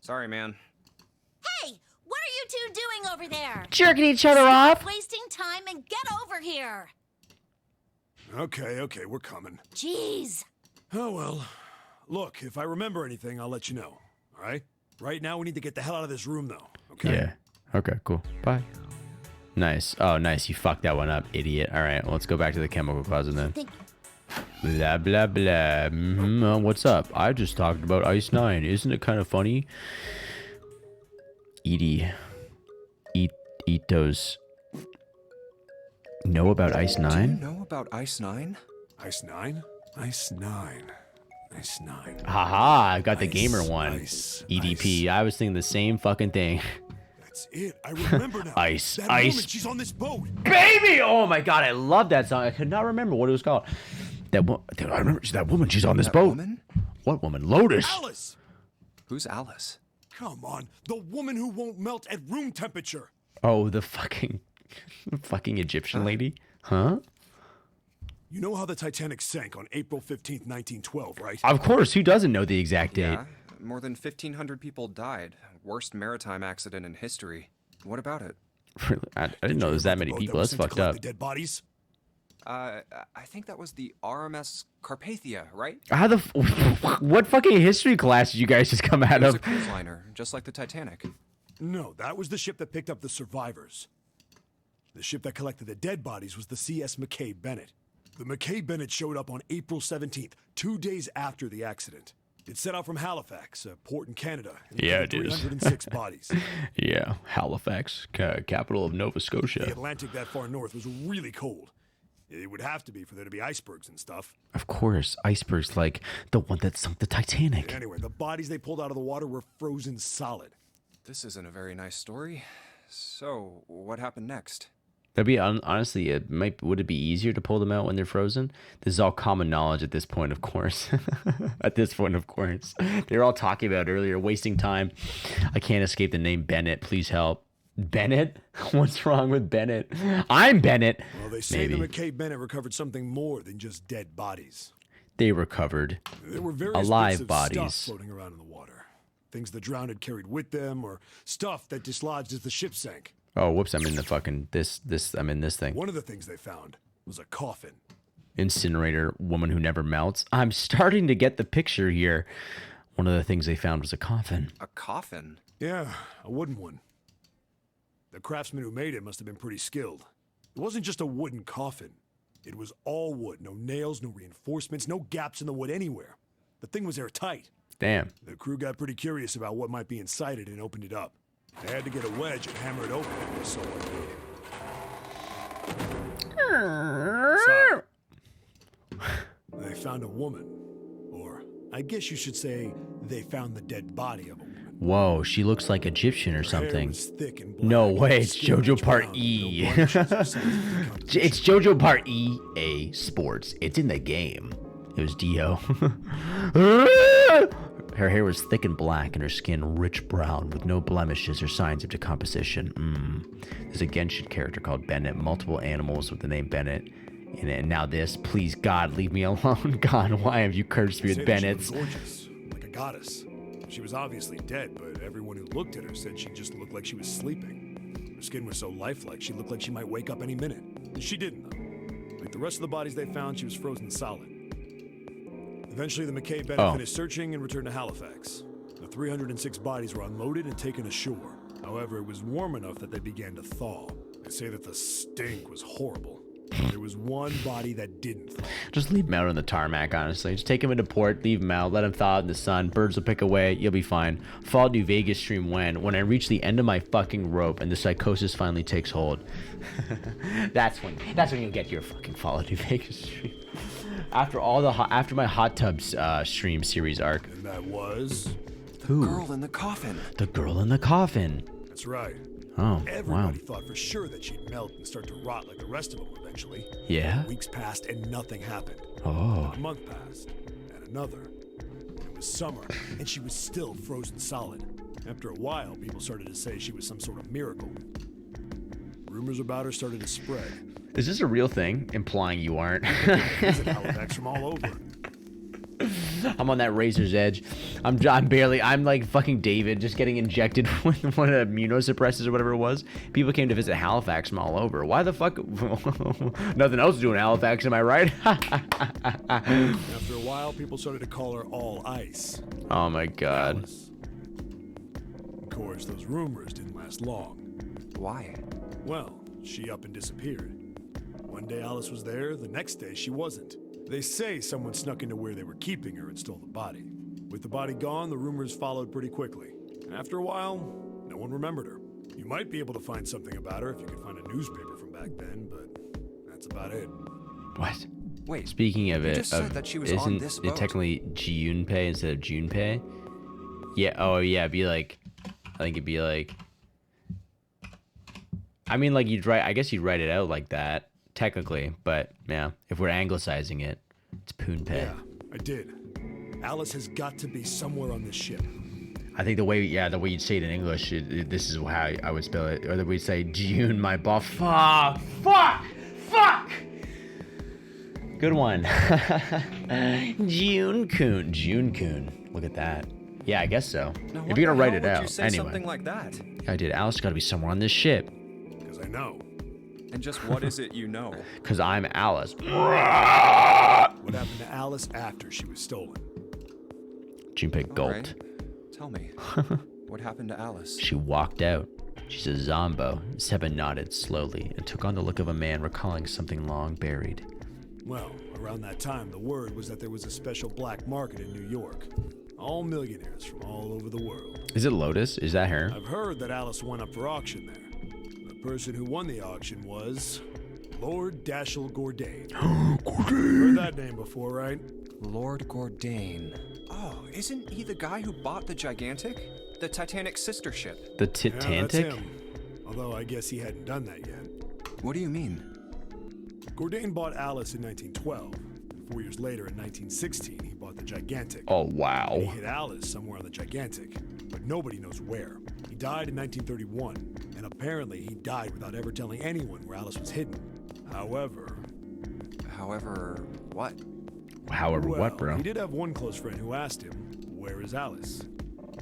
Sorry, man. Hey, what are you two doing over there? Jerking each other Stop off. wasting time and get over here. Okay, we're coming. Jeez. Oh well. Look, if I remember anything, I'll let you know. All right? Right now, we need to get the hell out of this room, though. Okay? Yeah. Okay, cool. Bye. Nice. Oh, nice. You fucked that one up, idiot. All right, well, let's go back to the chemical closet then. Blah, blah, blah. What's up? I just talked about Ice 9. Isn't it kind of funny? Edie. Eat those. Know about Ice 9? Do you know about Ice 9? Ice 9? Ice 9. Ice 9. Haha, I've got the gamer one. Ice, EDP. I was thinking the same fucking thing. That's it. I remember now. Ice. That Ice. woman, she's on this boat. Baby! Oh my god, I love that song. I could not remember what it was called. I remember that woman. She's on this boat. Woman? What woman? Lotus. Alice! Who's Alice? Come on. The woman who won't melt at room temperature. Oh, the fucking Egyptian lady? Huh? You know how the Titanic sank on April 15th, 1912, right? Of course. Who doesn't know the exact date? Yeah, more than 1,500 people died. Worst maritime accident in history. What about it? Really? I didn't know there's that many people. That's fucked up. The dead bodies? I think that was the RMS Carpathia, right? How the what fucking history class did you guys just come out It was a of? cruise liner, just like the Titanic. No, that was the ship that picked up the survivors. The ship that collected the dead bodies was the CS McKay Bennett. The McKay Bennett showed up on April 17th, 2 days after the accident. It set out from Halifax, a port in Canada. Yeah, it is. 306 bodies. Yeah, Halifax, capital of Nova The Scotia. Atlantic that far north was really cold. It would have to be for there to be icebergs and stuff. Of course, icebergs like the one that sunk the Titanic. Anyway, the bodies they pulled out of the water were frozen solid. This isn't a very nice story. So, what happened next? That'd be honestly, would it be easier to pull them out when they're frozen? This is all common knowledge at this point, of course. At this point, of course, they were all talking about it earlier, wasting time. I can't escape the name Bennett. Please help. Bennett? What's wrong with Bennett? I'm Bennett. Well, they say the McKay Bennett recovered something more than just dead bodies. They recovered There were various alive bits of bodies. stuff floating around in the water. Things the drowned had carried with them, or stuff that dislodged as the ship sank. Oh, whoops! I'm in the fucking I'm in this thing. One of the things they found was a coffin. Incinerator, woman who never melts. I'm starting to get the picture here. One of the things they found was a coffin. A coffin? Yeah, a wooden one. The craftsman who made it must have been pretty skilled. It wasn't just a wooden coffin. It was all wood. No nails, no reinforcements, no gaps in the wood anywhere. The thing was airtight. Damn. The crew got pretty curious about what might be inside it and opened it up. They had to get a wedge and hammer it open if they saw what made it. They found a woman. Or, I guess you should say, they found the dead body of a woman. Whoa, she looks like Egyptian or Her hair something. was thick and black, No and way, her it's skin JoJo was Part brown, E. no blemishes or signs of decomposition. It's JoJo Part EA Sports. It's in the game. It was Dio. Her hair was thick and black and her skin rich brown with no blemishes or signs of decomposition. There's a Genshin character called Bennett, multiple animals with the name Bennett. And now this, please God, leave me alone. God, why have you cursed me Say with that she Bennett's? was gorgeous, like a goddess. She was obviously dead, but everyone who looked at her said she just looked like she was sleeping. Her skin was so lifelike, she looked like she might wake up any minute. And she didn't, though. Like the rest of the bodies they found, she was frozen solid. Eventually, the McKay Bennett finished searching and returned to Halifax. The 306 bodies were unloaded and taken ashore. However, it was warm enough that they began to thaw. They say that the stink was horrible. There was one body that didn't thaw. Just leave him out on the tarmac, honestly. Just take him into port, leave him out, let him thaw out in the sun. Birds will pick away, you'll be fine. Fall New Vegas stream when I reach the end of my fucking rope and the psychosis finally takes hold. that's when you get your fucking Fall New Vegas stream. After my hot tubs stream series arc. And that was... Who? Girl in the coffin. The girl in the coffin. That's right. Oh, Everybody wow. thought for sure that she'd melt and start to rot like the rest of them eventually. Yeah? Weeks passed and nothing happened. Oh. A month passed, and another. It was summer, and she was still frozen solid. After a while, people started to say she was some sort of miracle. Rumors about her started to spread. Is this a real thing? Implying you aren't. Visit Halifax from all over. I'm on that razor's edge. I'm like fucking David, just getting injected with one of the immunosuppressants or whatever it was. People came to visit Halifax from all over. Why the fuck? Nothing else to do in Halifax, am I right? After a while, people started to call her All Ice. Oh my god. Alice. Of course, those rumors didn't last long. Why? Well, she up and disappeared. One day Alice was there, the next day she wasn't. They say someone snuck into where they were keeping her and stole the body. With the body gone, the rumors followed pretty quickly. And after a while, no one remembered her. You might be able to find something about her if you could find a newspaper from back then, but that's about it. What? Wait. Speaking of you it, just said that she was on isn't this it boat. technically Junpei instead of Junpei? Yeah. Oh yeah. It'd be like, I think it'd be like. I mean, like I guess you'd write it out like that technically, but yeah, if we're anglicizing it, it's Poonpei. Yeah, I did. Alice has got to be somewhere on this ship. I think the way you'd say it in English, this is how I would spell it, or that we'd say June, my buff. Fuck! Good one. June-kun. Look at that. Yeah, I guess so. Now, If what you're gonna the write hell it would out, you say anyway. something like that? I did. Alice got to be somewhere on this ship. Because I know. And just what is it you know? Because I'm Alice. What happened to Alice after she was stolen? Junpei All gulped. right. Tell me, what happened to Alice? She walked out. She's a Zombo. Seba nodded slowly and took on the look of a man recalling something long buried. Well, around that time, the word was that there was a special black market in New York. All millionaires from all over the world. Is it Lotus? Is that her? I've heard that Alice went up for auction there. The person who won the auction was Lord Dashiell Gordain. Heard that name before, right? Lord Gordain. Oh, isn't he the guy who bought the Gigantic? The Titanic's sister ship? The Yeah, that's Titanic? him. Although I guess he hadn't done that yet. What do you mean? Gordain bought Alice in 1912. 4 years later, in 1916, he bought the Gigantic. Oh, And he wow. hid Alice somewhere on the Gigantic, but nobody knows where. He died in 1931, and apparently he died without ever telling anyone where Alice was hidden. However, What? However, well, what, bro? he did have one close friend who asked him, "Where is Alice?"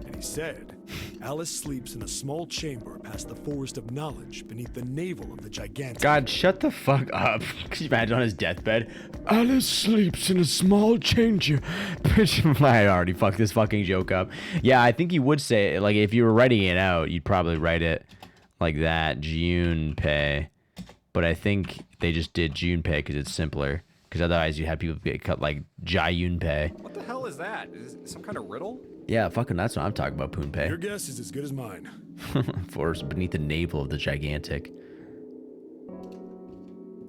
And he said, "Alice sleeps in a small chamber past the Forest of Knowledge beneath the navel of the Gigantic." God, shut the fuck up. Could you imagine on his deathbed? Alice sleeps in a small chamber. I already fucked this fucking joke up. Yeah, I think you would say it. Like, if you were writing it out, you'd probably write it like that. Junpei. But I think they just did Junpei because it's simpler. Because otherwise you have people get cut like Junpei. What the hell is that? Is it some kind of riddle? Yeah, fucking that's what I'm talking about, Your Poonpei. guess is as good as mine. Forest beneath the navel of the Gigantic.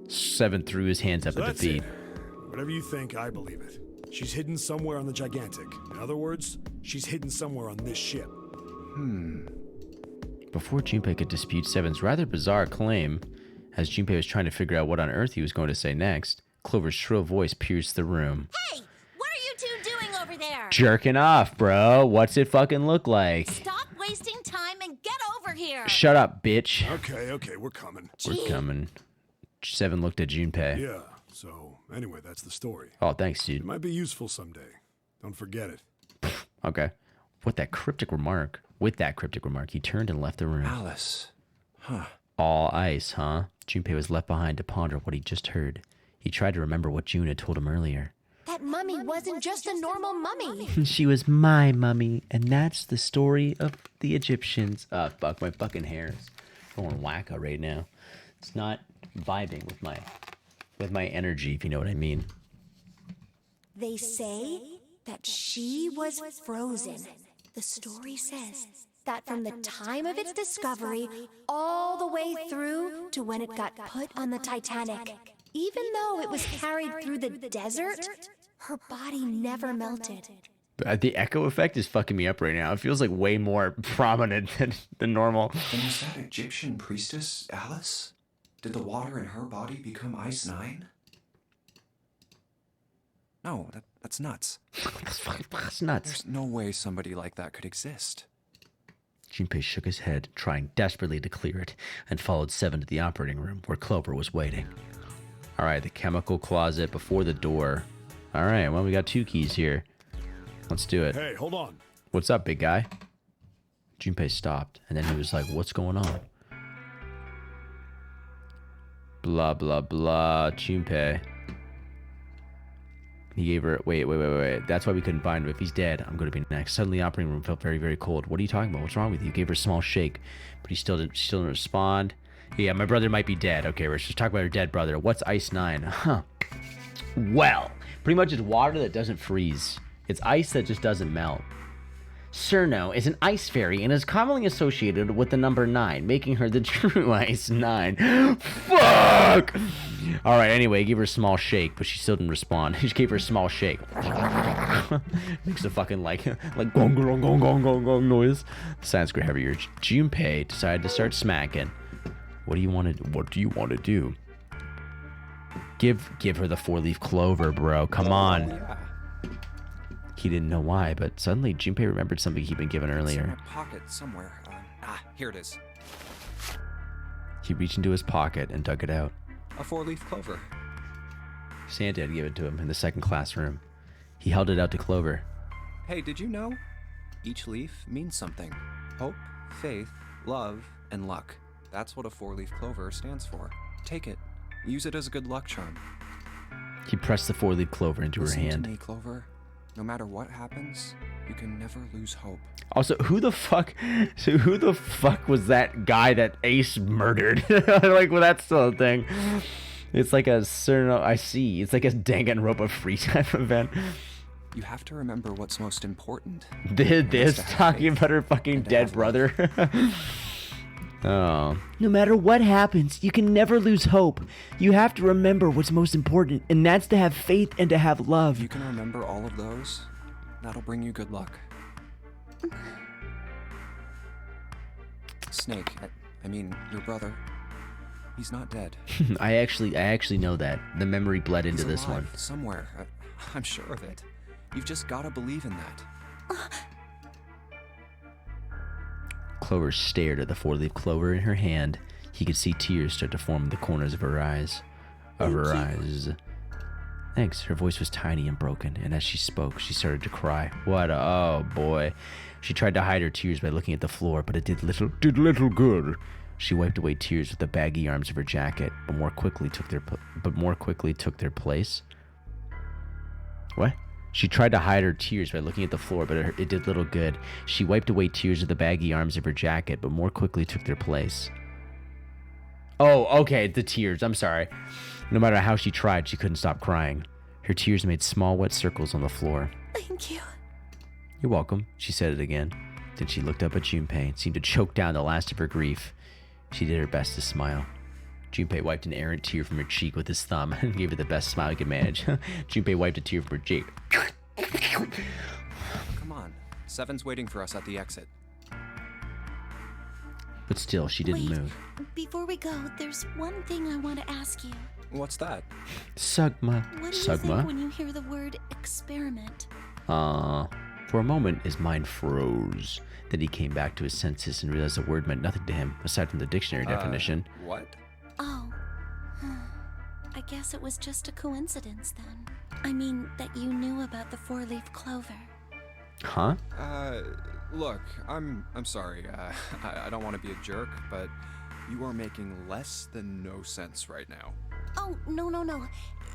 Seven threw his hands up So at that's defeat. it. Whatever you think, I believe it. She's hidden somewhere on the Gigantic. In other words, she's hidden somewhere on this ship. Before Junpei could dispute Seven's rather bizarre claim, as Junpei was trying to figure out what on earth he was going to say next, Clover's shrill voice pierced the room. Hey, what are you two doing over there? Jerking off, bro. What's it fucking look like? Stop wasting time and get over here. Shut up, bitch. Okay, we're coming. We're coming. Seven looked at Junpei. Yeah, so anyway, that's the story. Oh, thanks, It dude. might be useful someday. Don't forget it. Okay. With that cryptic remark, he turned and left the room. Alice. Huh. All ice, huh? Junpei was left behind to ponder what he just heard. He tried to remember what June had told him earlier. That mummy wasn't just a normal mummy. She was my mummy, and that's the story of the Egyptians. Fuck, my fucking hair is going wacko right now. It's not vibing with my energy, if you know what I mean. They say that she was frozen. The story says that from the time of its discovery all the way through to when it got put on the Titanic, even though it was carried through the desert, her body never melted. The echo effect is fucking me up right now. It feels like way more prominent than normal. And was that Egyptian priestess Alice? Did the water in her body become Ice 9? No, that's nuts. That's nuts. There's no way somebody like that could exist. Junpei shook his head, trying desperately to clear it, and followed Seven to the operating room where Clover was waiting. All right, the chemical closet before the door. All right, well, we got 2 keys here. Let's do it. Hey, hold on. What's up, big guy? Junpei stopped, and then he was like, what's going on? Blah, blah, blah, Junpei. He gave her, wait. That's why we couldn't find him. If he's dead, I'm going to be next. Suddenly, the operating room felt very, very cold. What are you talking about? What's wrong with you? Gave her a small shake, but she still didn't respond. Yeah, my brother might be dead. Okay, let's just talk about her dead brother. What's Ice 9? Huh. Well, pretty much it's water that doesn't freeze. It's ice that just doesn't melt. Cerno is an ice fairy and is commonly associated with the number 9, making her the true Ice 9. Fuck! Alright, anyway, give her a small shake, but she still didn't respond. He just gave her a small shake. Makes a fucking like gong gong gong gong gong gong noise. Sanskrit heavier. Junpei decided to start smacking. What do you want to do? Give her the 4-leaf clover, bro. Come on. Yeah. He didn't know why, but suddenly Junpei remembered something he'd been given It's in earlier. my pocket somewhere. Here it is. He reached into his pocket and dug it out. A 4-leaf clover. Santa had given it to him in the second classroom. He held it out to Clover. Hey, did you know? Each leaf means something. Hope, faith, love, and luck. That's what a 4-leaf clover stands for. Take it. Use it as a good luck charm. He pressed the four-leaf clover into her Listen hand. to me, Clover. No matter what happens, you can never lose hope. Also, who the fuck was that guy that Ace murdered? Like, well, that's still a thing. It's like a certain, I see. It's like a Danganronpa free type event. You have to remember what's most important. This talking about her fucking dead brother. Oh. No matter what happens, you can never lose hope. You have to remember what's most important, and that's to have faith and to have love. If you can remember all of those, that'll bring you good luck. Snake, I mean, your brother. He's not dead. I actually know that. The memory bled into He's this alive one. Somewhere. I'm sure of it. You've just gotta believe in that. Clover stared at the four-leaf clover in her hand. He could see tears start to form in the corners of her eyes. Thanks. Her voice was tiny and broken, and as she spoke, she started to cry. Oh boy. She tried to hide her tears by looking at the floor, but it did little good. She wiped away tears with the baggy arms of her jacket, but more quickly took their place. What? She tried to hide her tears by looking at the floor, but it did little good. She wiped away tears with the baggy arms of her jacket, but more quickly took their place. Oh, okay, the tears. I'm sorry. No matter how she tried, she couldn't stop crying. Her tears made small, wet circles on the floor. Thank you. You're welcome, she said it again. Then she looked up at Junpei and seemed to choke down the last of her grief. She did her best to smile. Junpei wiped an errant tear from her cheek with his thumb and gave her the best smile he could manage. Junpei wiped a tear from her cheek. Come on. Seven's waiting for us at the exit. But still, she didn't move. Before we go, there's one thing I want to ask you. What's that? Sugma. What do you think when you hear the word experiment? For a moment, his mind froze. Then he came back to his senses and realized the word meant nothing to him, aside from the dictionary definition. What? Oh. I guess it was just a coincidence then. I mean, that you knew about the four-leaf clover. Huh? Look, I'm sorry. I don't want to be a jerk, but you are making less than no sense right now. Oh, no.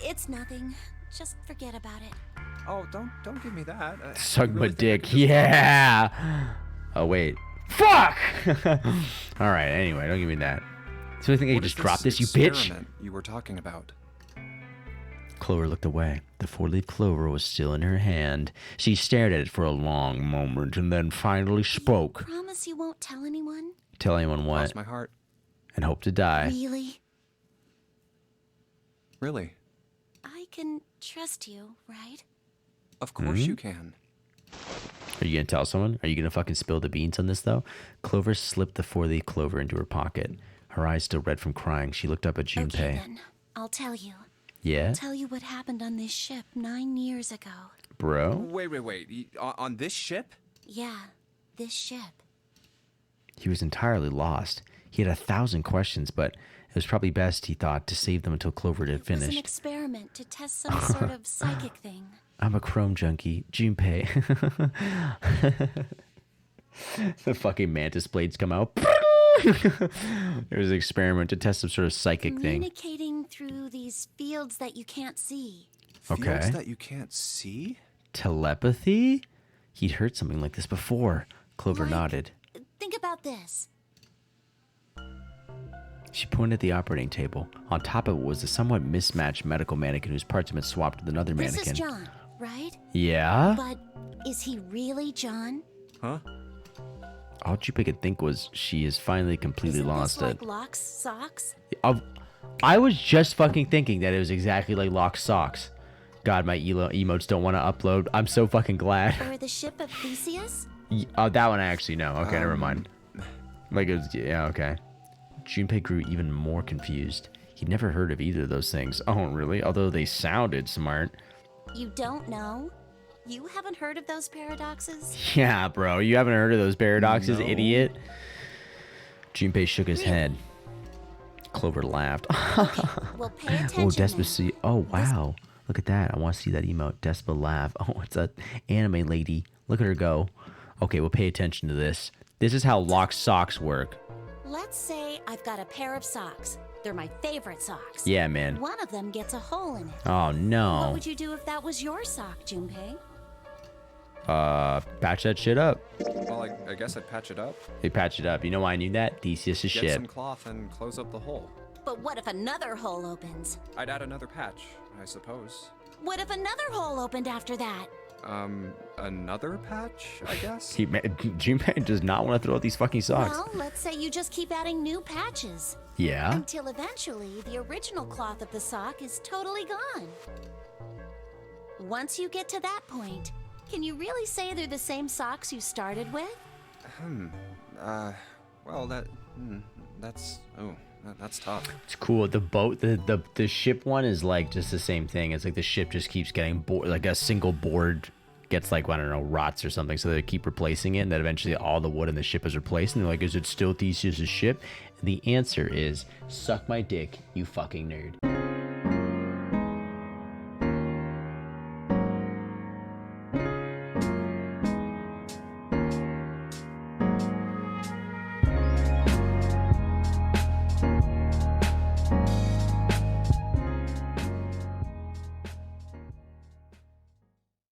It's nothing. Just forget about it. Oh, don't give me that. Suck my dick. Yeah. Oh, wait. Fuck! Alright, anyway, don't give me that. So you think I can just drop this, you bitch? You were talking about. Clover looked away. The four-leaf clover was still in her hand. She stared at it for a long moment and then finally spoke. Promise you won't tell anyone? Tell anyone what? Cross my heart. And hope to die. Really? Really? I can trust you, right? Of course you can. Are you gonna tell someone? Are you gonna fucking spill the beans on this, though? Clover slipped the four-leaf clover into her pocket. Her eyes still red from crying. She looked up at Junpei. Okay, then. I'll tell you. Yeah? I'll tell you what happened on this ship 9 years ago. Bro? Wait. On this ship? Yeah, this ship. He was entirely lost. He had 1,000 questions, but it was probably best, he thought, to save them until Clover had finished. It was an experiment to test some sort of psychic thing. I'm a chrome junkie. Junpei. The fucking mantis blades come out. It was an experiment to test some sort of psychic thing. Communicating through these fields that you can't see. Okay. Fields that you can't see? Telepathy? He'd heard something like this before. Clover Like, nodded. Think about this. She pointed at the operating table. On top of it was a somewhat mismatched medical mannequin whose parts had been swapped with another mannequin. This is John, right? Yeah? But is he really John? Huh? All Junpei could think was she is finally completely Isn't lost this it. like Locke's socks? I was just fucking thinking that it was exactly like Locke's socks. God, my emotes don't want to upload. I'm so fucking glad. Or the ship of Theseus? Oh, that one I actually know. Okay, never mind. Like it was, yeah, okay. Junpei grew even more confused. He'd never heard of either of those things. Oh, really? Although they sounded smart. You don't know? You haven't heard of those paradoxes? Yeah, bro. You haven't heard of those paradoxes, No. idiot? Junpei shook his head. Clover laughed. Okay, well, pay attention. Oh, Despa then. see. Oh, wow. Look at that. I want to see that emote. Despa laugh. Oh, it's a anime lady. Look at her go. Okay, we'll pay attention to this. This is how Locke's socks work. Let's say I've got a pair of socks. They're my favorite socks. Yeah, man. One of them gets a hole in it. Oh, What no. would you do if that was your sock, Junpei? Patch that shit up. Well, I guess I'd patch it up. They patch it up. You know why I knew that? Theseus' Get some ship. cloth and close up the hole. But what if another hole opens? I'd add another patch, I suppose. What if another hole opened after that? Another patch, I guess? Junpei does not want to throw out these fucking socks. Well, let's say you just keep adding new patches. Yeah? Until eventually, the original cloth of the sock is totally gone. Once you get to that point, can you really say they're the same socks you started with? Well, that's tough. It's cool. The boat, the ship one is like just the same thing. It's like the ship just keeps getting bored. Like a single board gets like, I don't know, rots or something. So they keep replacing it. And then eventually all the wood in the ship is replaced. And they're like, is it still Theseus' ship? And the answer is, suck my dick, you fucking nerd.